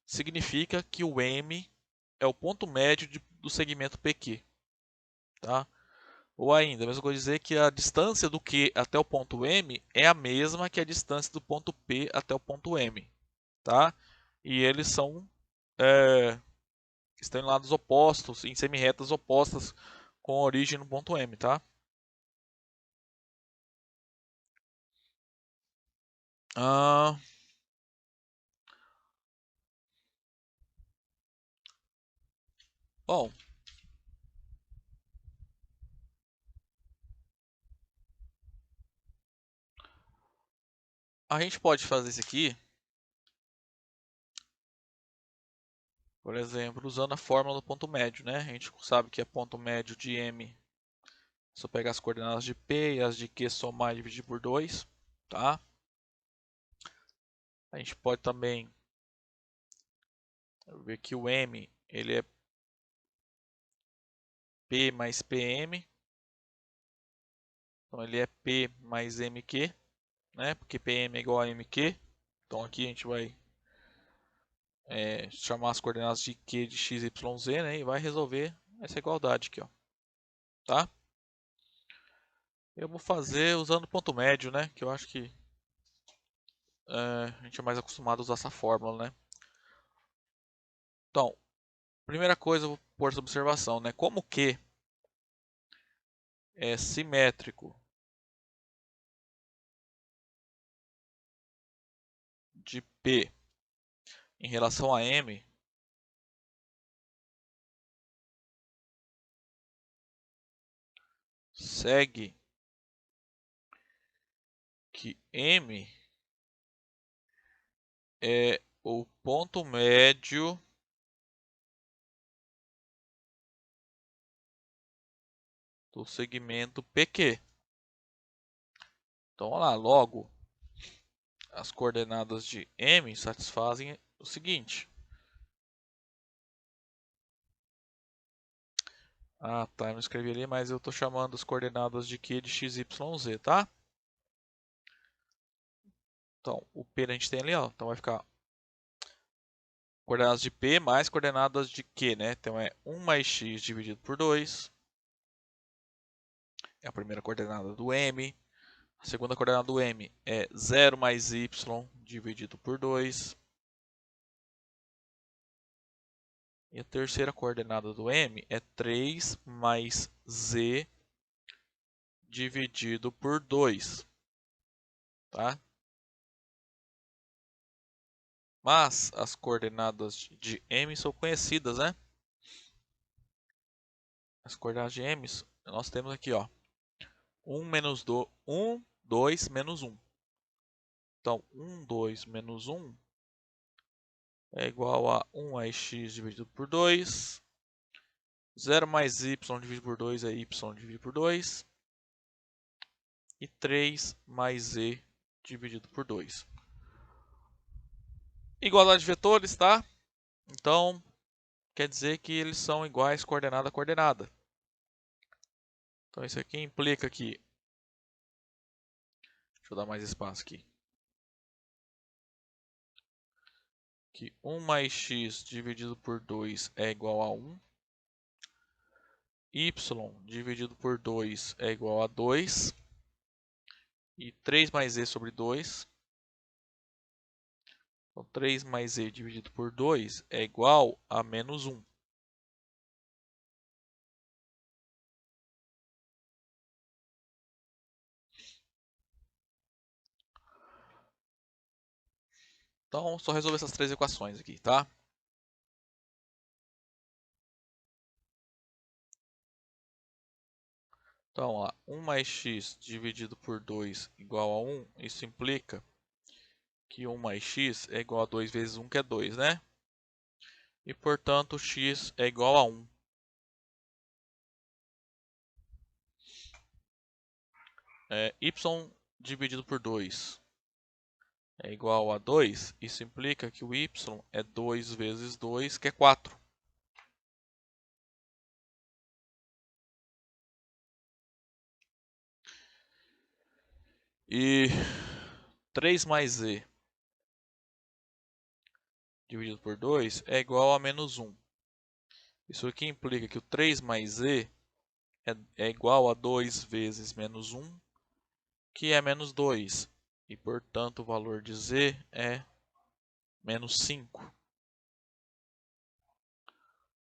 Significa que o M é o ponto médio do segmento PQ. Tá? Ou ainda, a mesma coisa dizer que a distância do Q até o ponto M é a mesma que a distância do ponto P até o ponto M. Tá? E eles estão em lados opostos, em semirretas opostas, com origem no ponto M. Tá? Bom, a gente pode fazer isso aqui, por exemplo, usando a fórmula do ponto médio, né? A gente sabe que é ponto médio de M. Se eu pegar as coordenadas de P e as de Q somar e dividir por 2, tá? A gente pode também ver que o M ele é P mais PM. Então ele é P mais MQ, né? Porque PM é igual a MQ. Então aqui a gente vai chamar as coordenadas de Q de x, y, z, né? E vai resolver essa igualdade aqui, ó. Tá? Eu vou fazer usando ponto médio, né? Que eu acho que a gente é mais acostumado a usar essa fórmula, né? Então, primeira coisa, eu vou pôr essa observação, né? Como Q é simétrico de P em relação a M, segue que M é o ponto médio do segmento PQ. Então, vamos lá, logo, as coordenadas de M satisfazem o seguinte. Ah, tá, eu não escrevi ali, mas eu estou chamando as coordenadas de Q de x, y, z, tá? Então, o P a gente tem ali, ó. Então vai ficar coordenadas de P mais coordenadas de Q, né? Então é 1 mais x dividido por 2. É a primeira coordenada do M. A segunda coordenada do M é 0 mais y dividido por 2. E a terceira coordenada do M é 3 mais z dividido por 2. Tá? Mas as coordenadas de M são conhecidas, né? As coordenadas de M, nós temos aqui, ó, 1 menos 2, 1, 2 menos 1. Então, 1, 2 menos 1 é igual a 1x dividido por 2. 0 mais y dividido por 2 é y dividido por 2. E 3 mais z dividido por 2. Igualdade de vetores, tá? Então, quer dizer que eles são iguais coordenada a coordenada. Então, isso aqui implica que... Deixa eu dar mais espaço aqui. Que 1 mais x dividido por 2 é igual a 1. Y dividido por 2 é igual a 2. E 3 mais z sobre 2. Então, 3 mais z dividido por 2 é igual a menos 1. Então, só resolver essas três equações aqui, tá? Então, ó, 1 mais x dividido por 2 igual a 1. Isso implica que 1 mais x é igual a 2 vezes 1, que é 2, né? E, portanto, x é igual a 1. Y dividido por 2 é igual a 2. Isso implica que o y é 2 vezes 2, que é 4. E 3 mais z dividido por 2 é igual a menos 1. Isso aqui implica que o 3 mais z é igual a 2 vezes menos 1, que é menos 2. E, portanto, o valor de z é menos 5.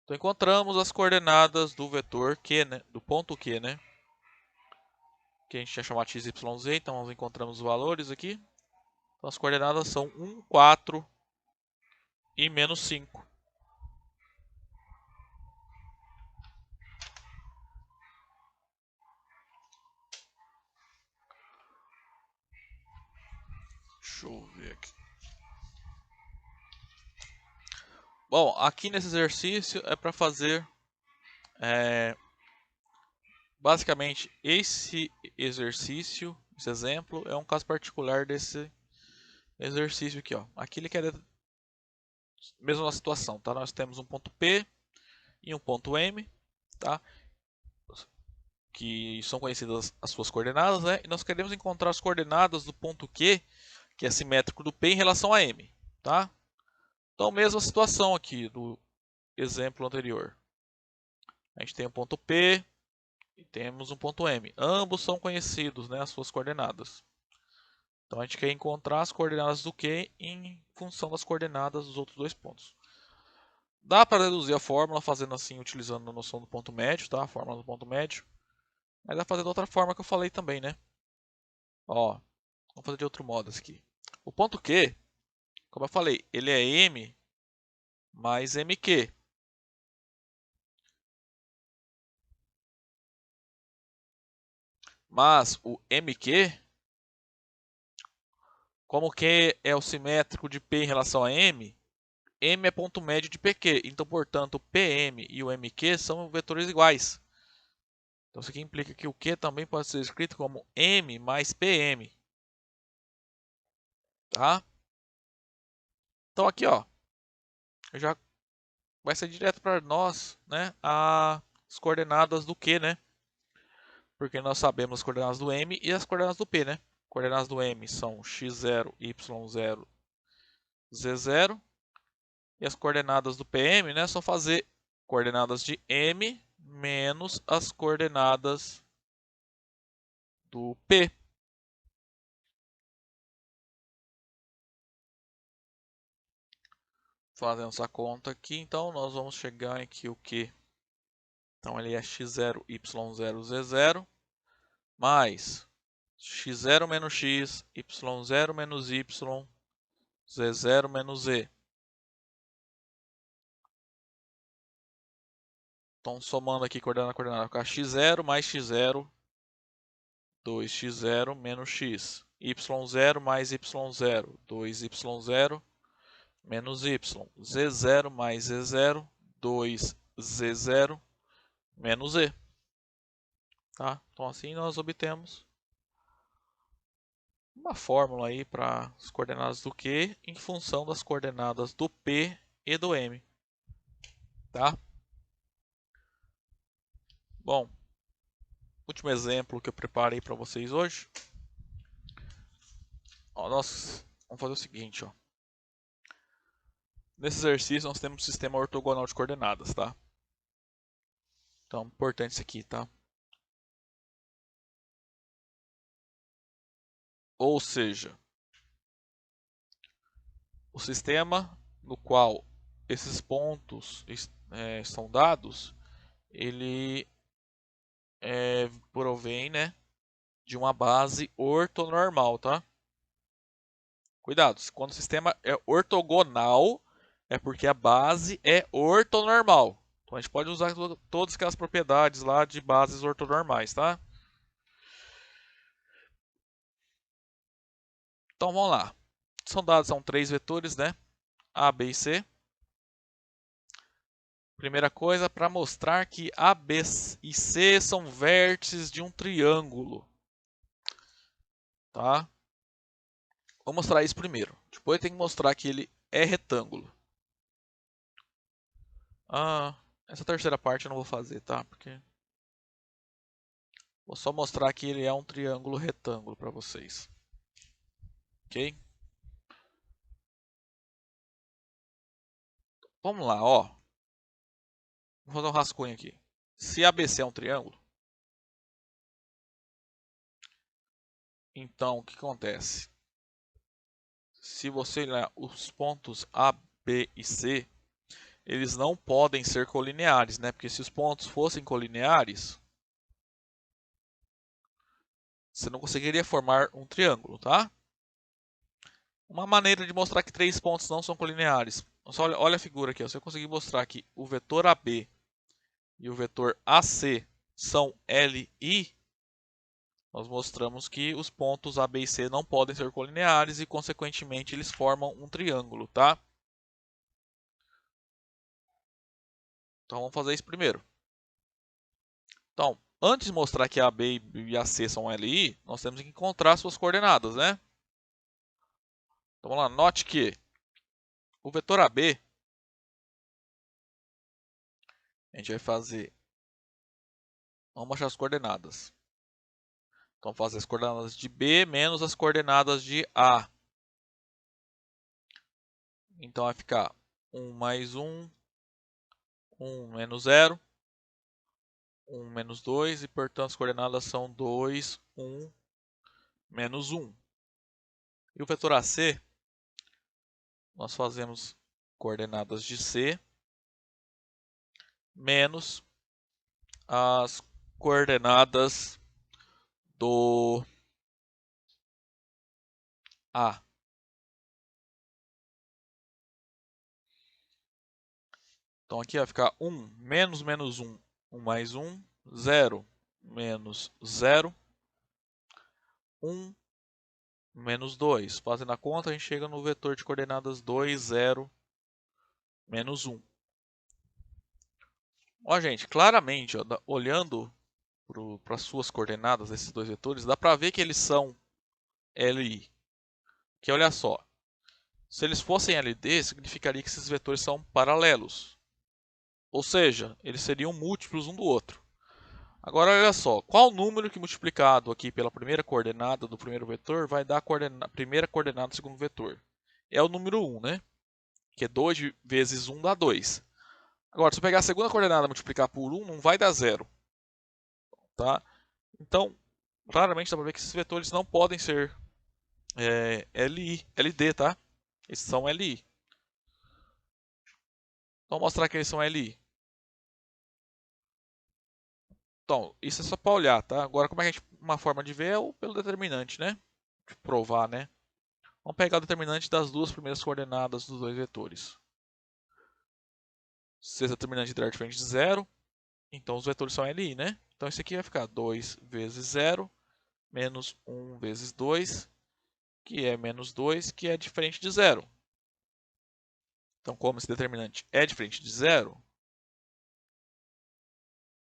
Então, encontramos as coordenadas do vetor Q, né? Do ponto Q, né? Que a gente ia chamar x, y, z. Então, nós encontramos os valores aqui. Então, as coordenadas são 1, 4 e menos 5. Deixa eu ver aqui. Bom, aqui nesse exercício é para fazer basicamente esse exercício, esse exemplo, é um caso particular desse exercício aqui, ó. Aqui ele quer mesma situação, tá? Nós temos um ponto P e um ponto M, tá? Que são conhecidas as suas coordenadas, né? E nós queremos encontrar as coordenadas do ponto Q, que é simétrico do P, em relação a M, tá? Então, mesma situação aqui do exemplo anterior. A gente tem um ponto P e temos um ponto M. Ambos são conhecidos, né, as suas coordenadas. Então, a gente quer encontrar as coordenadas do Q em função das coordenadas dos outros dois pontos. Dá para deduzir a fórmula fazendo assim, utilizando a noção do ponto médio, tá? A fórmula do ponto médio. Mas dá para fazer de outra forma que eu falei também, né? Ó, vamos fazer de outro modo aqui. O ponto Q, como eu falei, ele é M mais MQ. Mas o MQ, como Q é o simétrico de P em relação a M, M é ponto médio de PQ. Então, portanto, o PM e o MQ são vetores iguais. Então, isso aqui implica que o Q também pode ser escrito como M mais PM. Tá? Então, aqui, ó, já vai ser direto para nós, né, as coordenadas do Q, né? Porque nós sabemos as coordenadas do M e as coordenadas do P, né? Coordenadas do M são x0, y0, z0. E as coordenadas do PM, né? É só fazer coordenadas de M menos as coordenadas do P. Fazendo essa conta aqui, então nós vamos chegar em que o Q. Então ele é x0, y0, z0 mais x0 menos x, y0 menos y, Z0 menos E. Então, somando aqui coordenada a coordenada, vai ficar x0 mais x0, 2x0 menos x. Y0 mais y0, 2y0 menos y. Z0 mais z0, 2z0 menos e. Tá? Então, assim nós obtemos uma fórmula aí para as coordenadas do Q em função das coordenadas do P e do M. Tá? Bom, último exemplo que eu preparei para vocês hoje. Ó, nós vamos fazer o seguinte, ó. Nesse exercício nós temos um sistema ortogonal de coordenadas, tá? Então, importante isso aqui, tá? Ou seja, o sistema no qual esses pontos são dados, ele provém, né, de uma base ortonormal, tá? Cuidado, quando o sistema é ortogonal, é porque a base é ortonormal. Então a gente pode usar todas aquelas propriedades lá de bases ortonormais, tá? Então vamos lá. São três vetores, né? A, B e C. Primeira coisa, para mostrar que A, B e C são vértices de um triângulo. Tá? Vou mostrar isso primeiro. Depois tem que mostrar que ele é retângulo. Essa terceira parte eu não vou fazer, tá? Porque vou só mostrar que ele é um triângulo retângulo para vocês. Ok? Vamos lá, ó. Vou fazer um rascunho aqui. Se ABC é um triângulo, então o que acontece? Se você olhar os pontos A, B e C, eles não podem ser colineares, né? Porque se os pontos fossem colineares, você não conseguiria formar um triângulo, tá? Uma maneira de mostrar que três pontos não são colineares. Só olha a figura aqui, ó. Se eu conseguir mostrar que o vetor AB e o vetor AC são LI, nós mostramos que os pontos A, B e C não podem ser colineares e, consequentemente, eles formam um triângulo, tá? Então, vamos fazer isso primeiro. Então, antes de mostrar que a B e a C são LI, nós temos que encontrar suas coordenadas, né? Então, vamos lá. Note que o vetor AB, a gente vai fazer... Vamos achar as coordenadas. Então, fazer as coordenadas de B menos as coordenadas de A. Então, vai ficar 1 mais 1, 1 menos 0, 1 menos 2, e, portanto, as coordenadas são 2, 1, menos 1. E o vetor AC, nós fazemos coordenadas de C menos as coordenadas do A. Então aqui vai ficar 1 menos menos 1, 1 mais 1, 0 menos 0, 1 menos 2. Fazendo a conta, a gente chega no vetor de coordenadas 2, 0, menos 1. Ó, gente, claramente, ó, olhando para as suas coordenadas desses dois vetores, dá para ver que eles são LI. Que olha só, se eles fossem LD, significaria que esses vetores são paralelos. Ou seja, eles seriam múltiplos um do outro. Agora, olha só, qual número que multiplicado aqui pela primeira coordenada do primeiro vetor vai dar a primeira coordenada do segundo vetor? É o número 1, né? Que é 2 vezes 1 dá 2. Agora, se eu pegar a segunda coordenada e multiplicar por 1, não vai dar 0. Tá? Então, claramente dá para ver que esses vetores não podem ser LD, tá? Eles são LI. Então, vou mostrar que eles são LI. Então, isso é só para olhar, tá? Agora, como é que uma forma de ver é pelo determinante, né? De provar, né? Vamos pegar o determinante das duas primeiras coordenadas dos dois vetores. Se esse determinante der diferente de zero, então os vetores são LI, né? Então isso aqui vai ficar 2 vezes 0 menos 1 vezes 2, que é menos 2, que é diferente de zero. Então, como esse determinante é diferente de zero,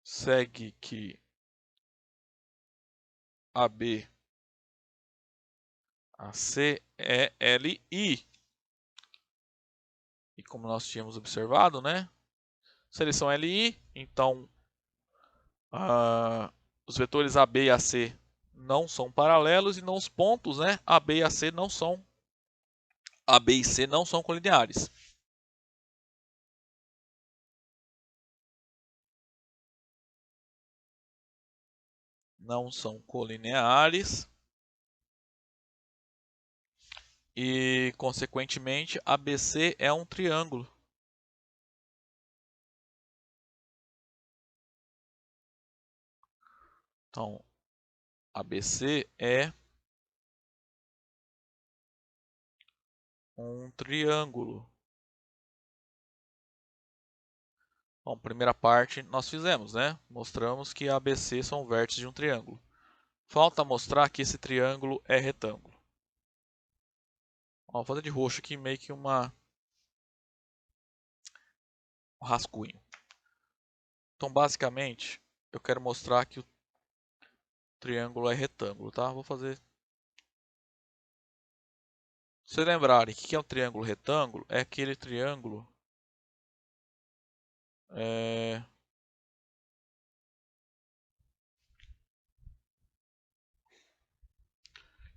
segue que AB, AC é LI. E como nós tínhamos observado, né? Se eles são LI, então os vetores AB e AC não são paralelos e não os pontos, né? AB e AC não são AB e C não são colineares. Não são colineares e, consequentemente, ABC é um triângulo. Então, ABC é um triângulo. Bom, primeira parte nós fizemos, né? Mostramos que ABC são vértices de um triângulo. Falta mostrar que esse triângulo é retângulo. Ó, vou fazer de roxo aqui meio que um rascunho. Então, basicamente, eu quero mostrar que o triângulo é retângulo, tá? Vou fazer. Se vocês lembrarem, o que é um triângulo retângulo? É aquele triângulo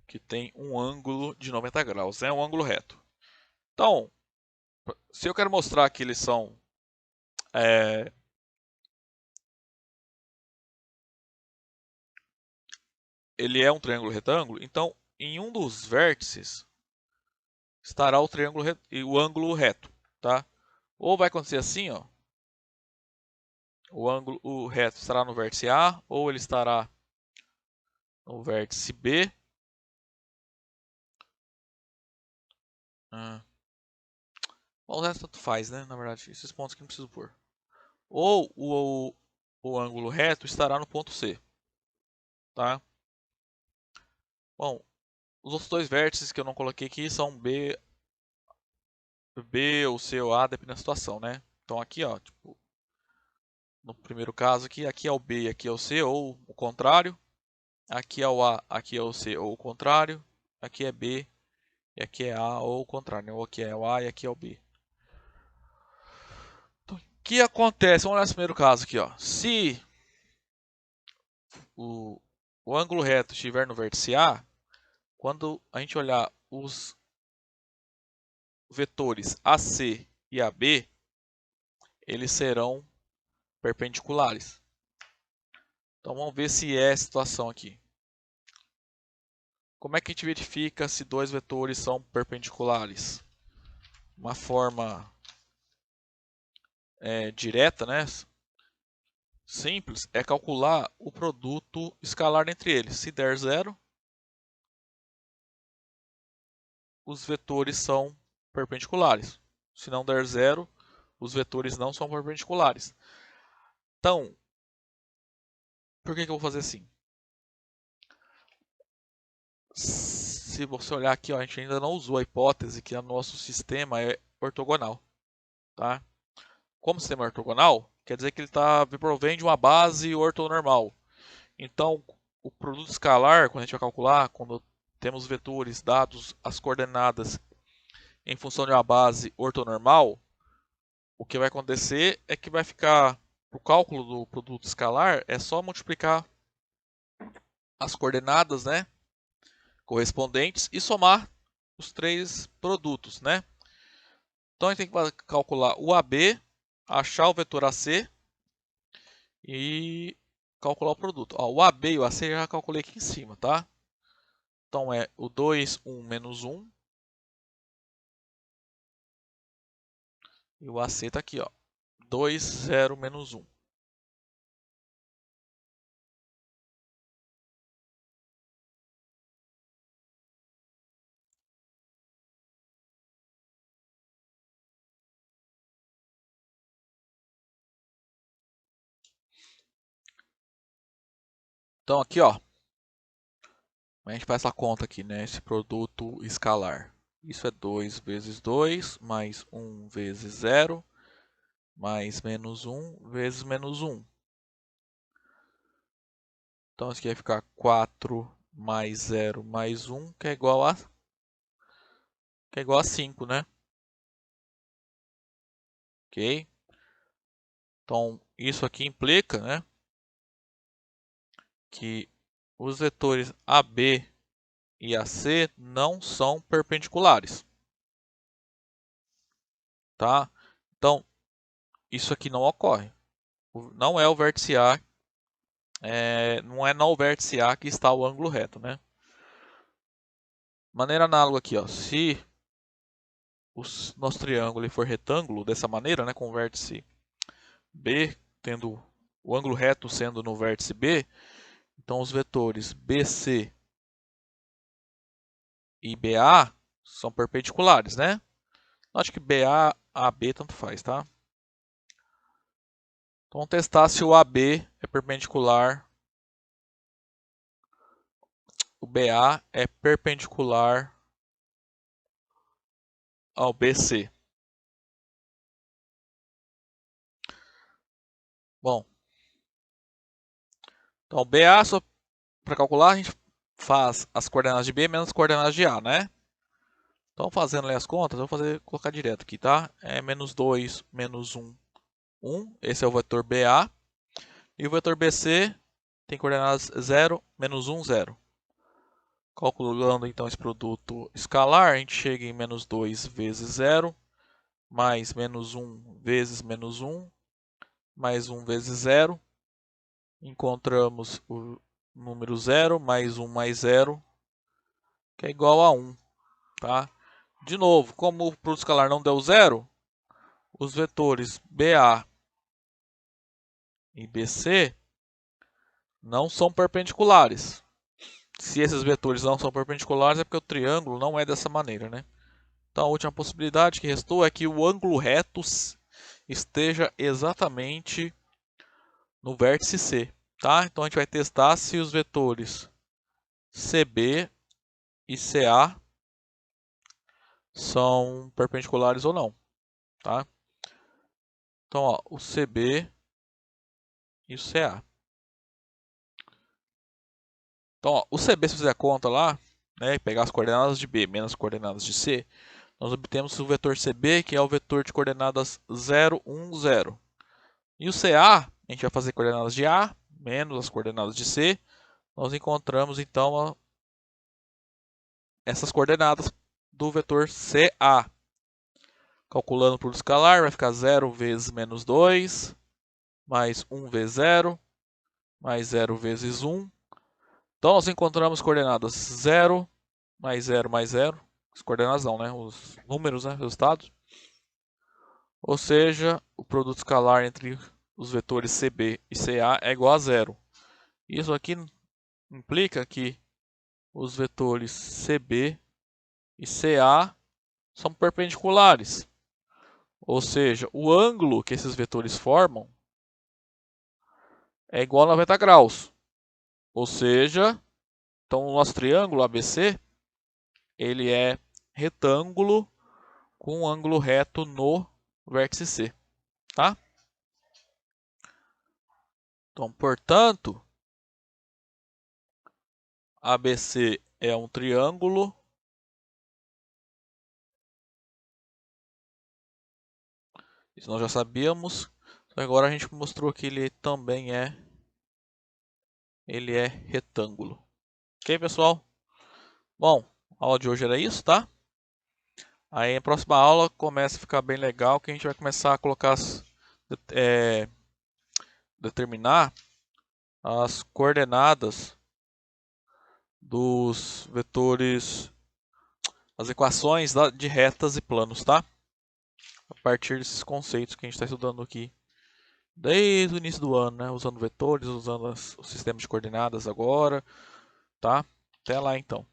que tem um ângulo de 90 graus, é um ângulo reto. Então, se eu quero mostrar que eles são ele é um triângulo retângulo, então em um dos vértices estará o triângulo e o ângulo reto, tá? Ou vai acontecer assim, ó. O reto estará no vértice A, ou ele estará no vértice B. Bom, o resto tanto faz, né? Na verdade, esses pontos que não preciso pôr. Ou o ângulo reto estará no ponto C, tá? Bom, os outros dois vértices que eu não coloquei aqui são B ou C ou A, dependendo da situação, né? Então aqui, ó, tipo, no primeiro caso aqui é o B e aqui é o C, ou o contrário. Aqui é o A, aqui é o C, ou o contrário. Aqui é B e aqui é A, ou o contrário, né? Ou aqui é o A e aqui é o B. Então, o que acontece? Vamos olhar esse primeiro caso aqui, ó. Se o ângulo reto estiver no vértice A, quando a gente olhar os vetores AC e AB, eles serão perpendiculares. Então vamos ver se é a situação aqui. Como é que a gente verifica se dois vetores são perpendiculares? Uma forma direta, né? Simples, é calcular o produto escalar entre eles. Se der zero, os vetores são perpendiculares. Se não der zero, os vetores não são perpendiculares. Então, por que eu vou fazer assim? Se você olhar aqui, ó, a gente ainda não usou a hipótese que o nosso sistema é ortogonal. Tá? Como sistema é ortogonal, quer dizer que ele provém de uma base ortonormal. Então, o produto escalar, quando a gente vai calcular, quando temos vetores dados as coordenadas em função de uma base ortonormal, o que vai acontecer é que vai ficar, o cálculo do produto escalar é só multiplicar as coordenadas, né, correspondentes e somar os três produtos, né? Então a gente tem que calcular o AB, achar o vetor AC e calcular o produto. Ó, o AB e o AC eu já calculei aqui em cima, tá? Então é o 2, 1 menos 1. E o AC está aqui, ó. 2, 0 menos 1. Então aqui, ó, a gente faz essa conta aqui, né? Esse produto escalar. Isso é 2 vezes 2, mais 1 vezes 0, mais menos 1 vezes menos 1. Então, isso aqui vai ficar 4 mais 0 mais 1, que é igual a 5, né? Ok? Então, isso aqui implica, né, que os vetores AB e AC não são perpendiculares. Tá? Então, isso aqui não ocorre. Não é o vértice A, não é no vértice A que está o ângulo reto, né? Maneira análoga aqui, ó, se o nosso triângulo ele for retângulo dessa maneira, né, com o vértice B tendo o ângulo reto sendo no vértice B, então os vetores BC e BA são perpendiculares, né? Acho que BA, AB tanto faz, tá? Então vamos testar se o AB é perpendicular, o BA é perpendicular ao BC. Bom, então BA, para calcular, a gente faz as coordenadas de B menos as coordenadas de A, né? Então, fazendo ali as contas, eu vou colocar direto aqui, tá? É menos 2, menos 1, 1. Esse é o vetor BA. E o vetor BC tem coordenadas 0, menos 1, 0. Calculando, então, esse produto escalar, a gente chega em menos 2 vezes 0, mais menos 1 vezes menos 1, mais 1 vezes 0. Encontramos o número 0, mais 1 mais 0, que é igual a 1, tá? De novo, como o produto escalar não deu 0, os vetores BA e BC não são perpendiculares. Se esses vetores não são perpendiculares, é porque o triângulo não é dessa maneira, né? Então, a última possibilidade que restou é que o ângulo reto esteja exatamente no vértice C, tá? Então, a gente vai testar se os vetores CB e CA são perpendiculares ou não, tá? Então, ó, o CB e o CA. Então, ó, o CB, se fizer a conta lá, né, pegar as coordenadas de B menos as coordenadas de C, nós obtemos o vetor CB, que é o vetor de coordenadas 0, 1, 0. E o CA, a gente vai fazer coordenadas de A menos as coordenadas de C. Nós encontramos, então, essas coordenadas do vetor CA. Calculando por escalar, vai ficar 0 vezes menos 2, mais 1 vezes 0, mais 0 vezes 1. Então, nós encontramos coordenadas 0, mais 0, mais 0. As coordenadas não, né? Os números, né? Resultados. Ou seja, o produto escalar entre os vetores CB e CA é igual a 0. Isso aqui implica que os vetores CB e CA são perpendiculares. Ou seja, o ângulo que esses vetores formam é igual a 90 graus. Ou seja, então o nosso triângulo ABC ele é retângulo com um ângulo reto no vértice C, tá? Então, portanto, ABC é um triângulo isso nós já sabíamos. Agora a gente mostrou que ele também é retângulo. Ok, pessoal? Bom, a aula de hoje era isso, tá? Aí a próxima aula começa a ficar bem legal, que a gente vai começar a colocar determinar as coordenadas dos vetores, as equações de retas e planos, tá? A partir desses conceitos que a gente está estudando aqui desde o início do ano, né? Usando vetores, usando o sistema de coordenadas agora, tá? Até lá então.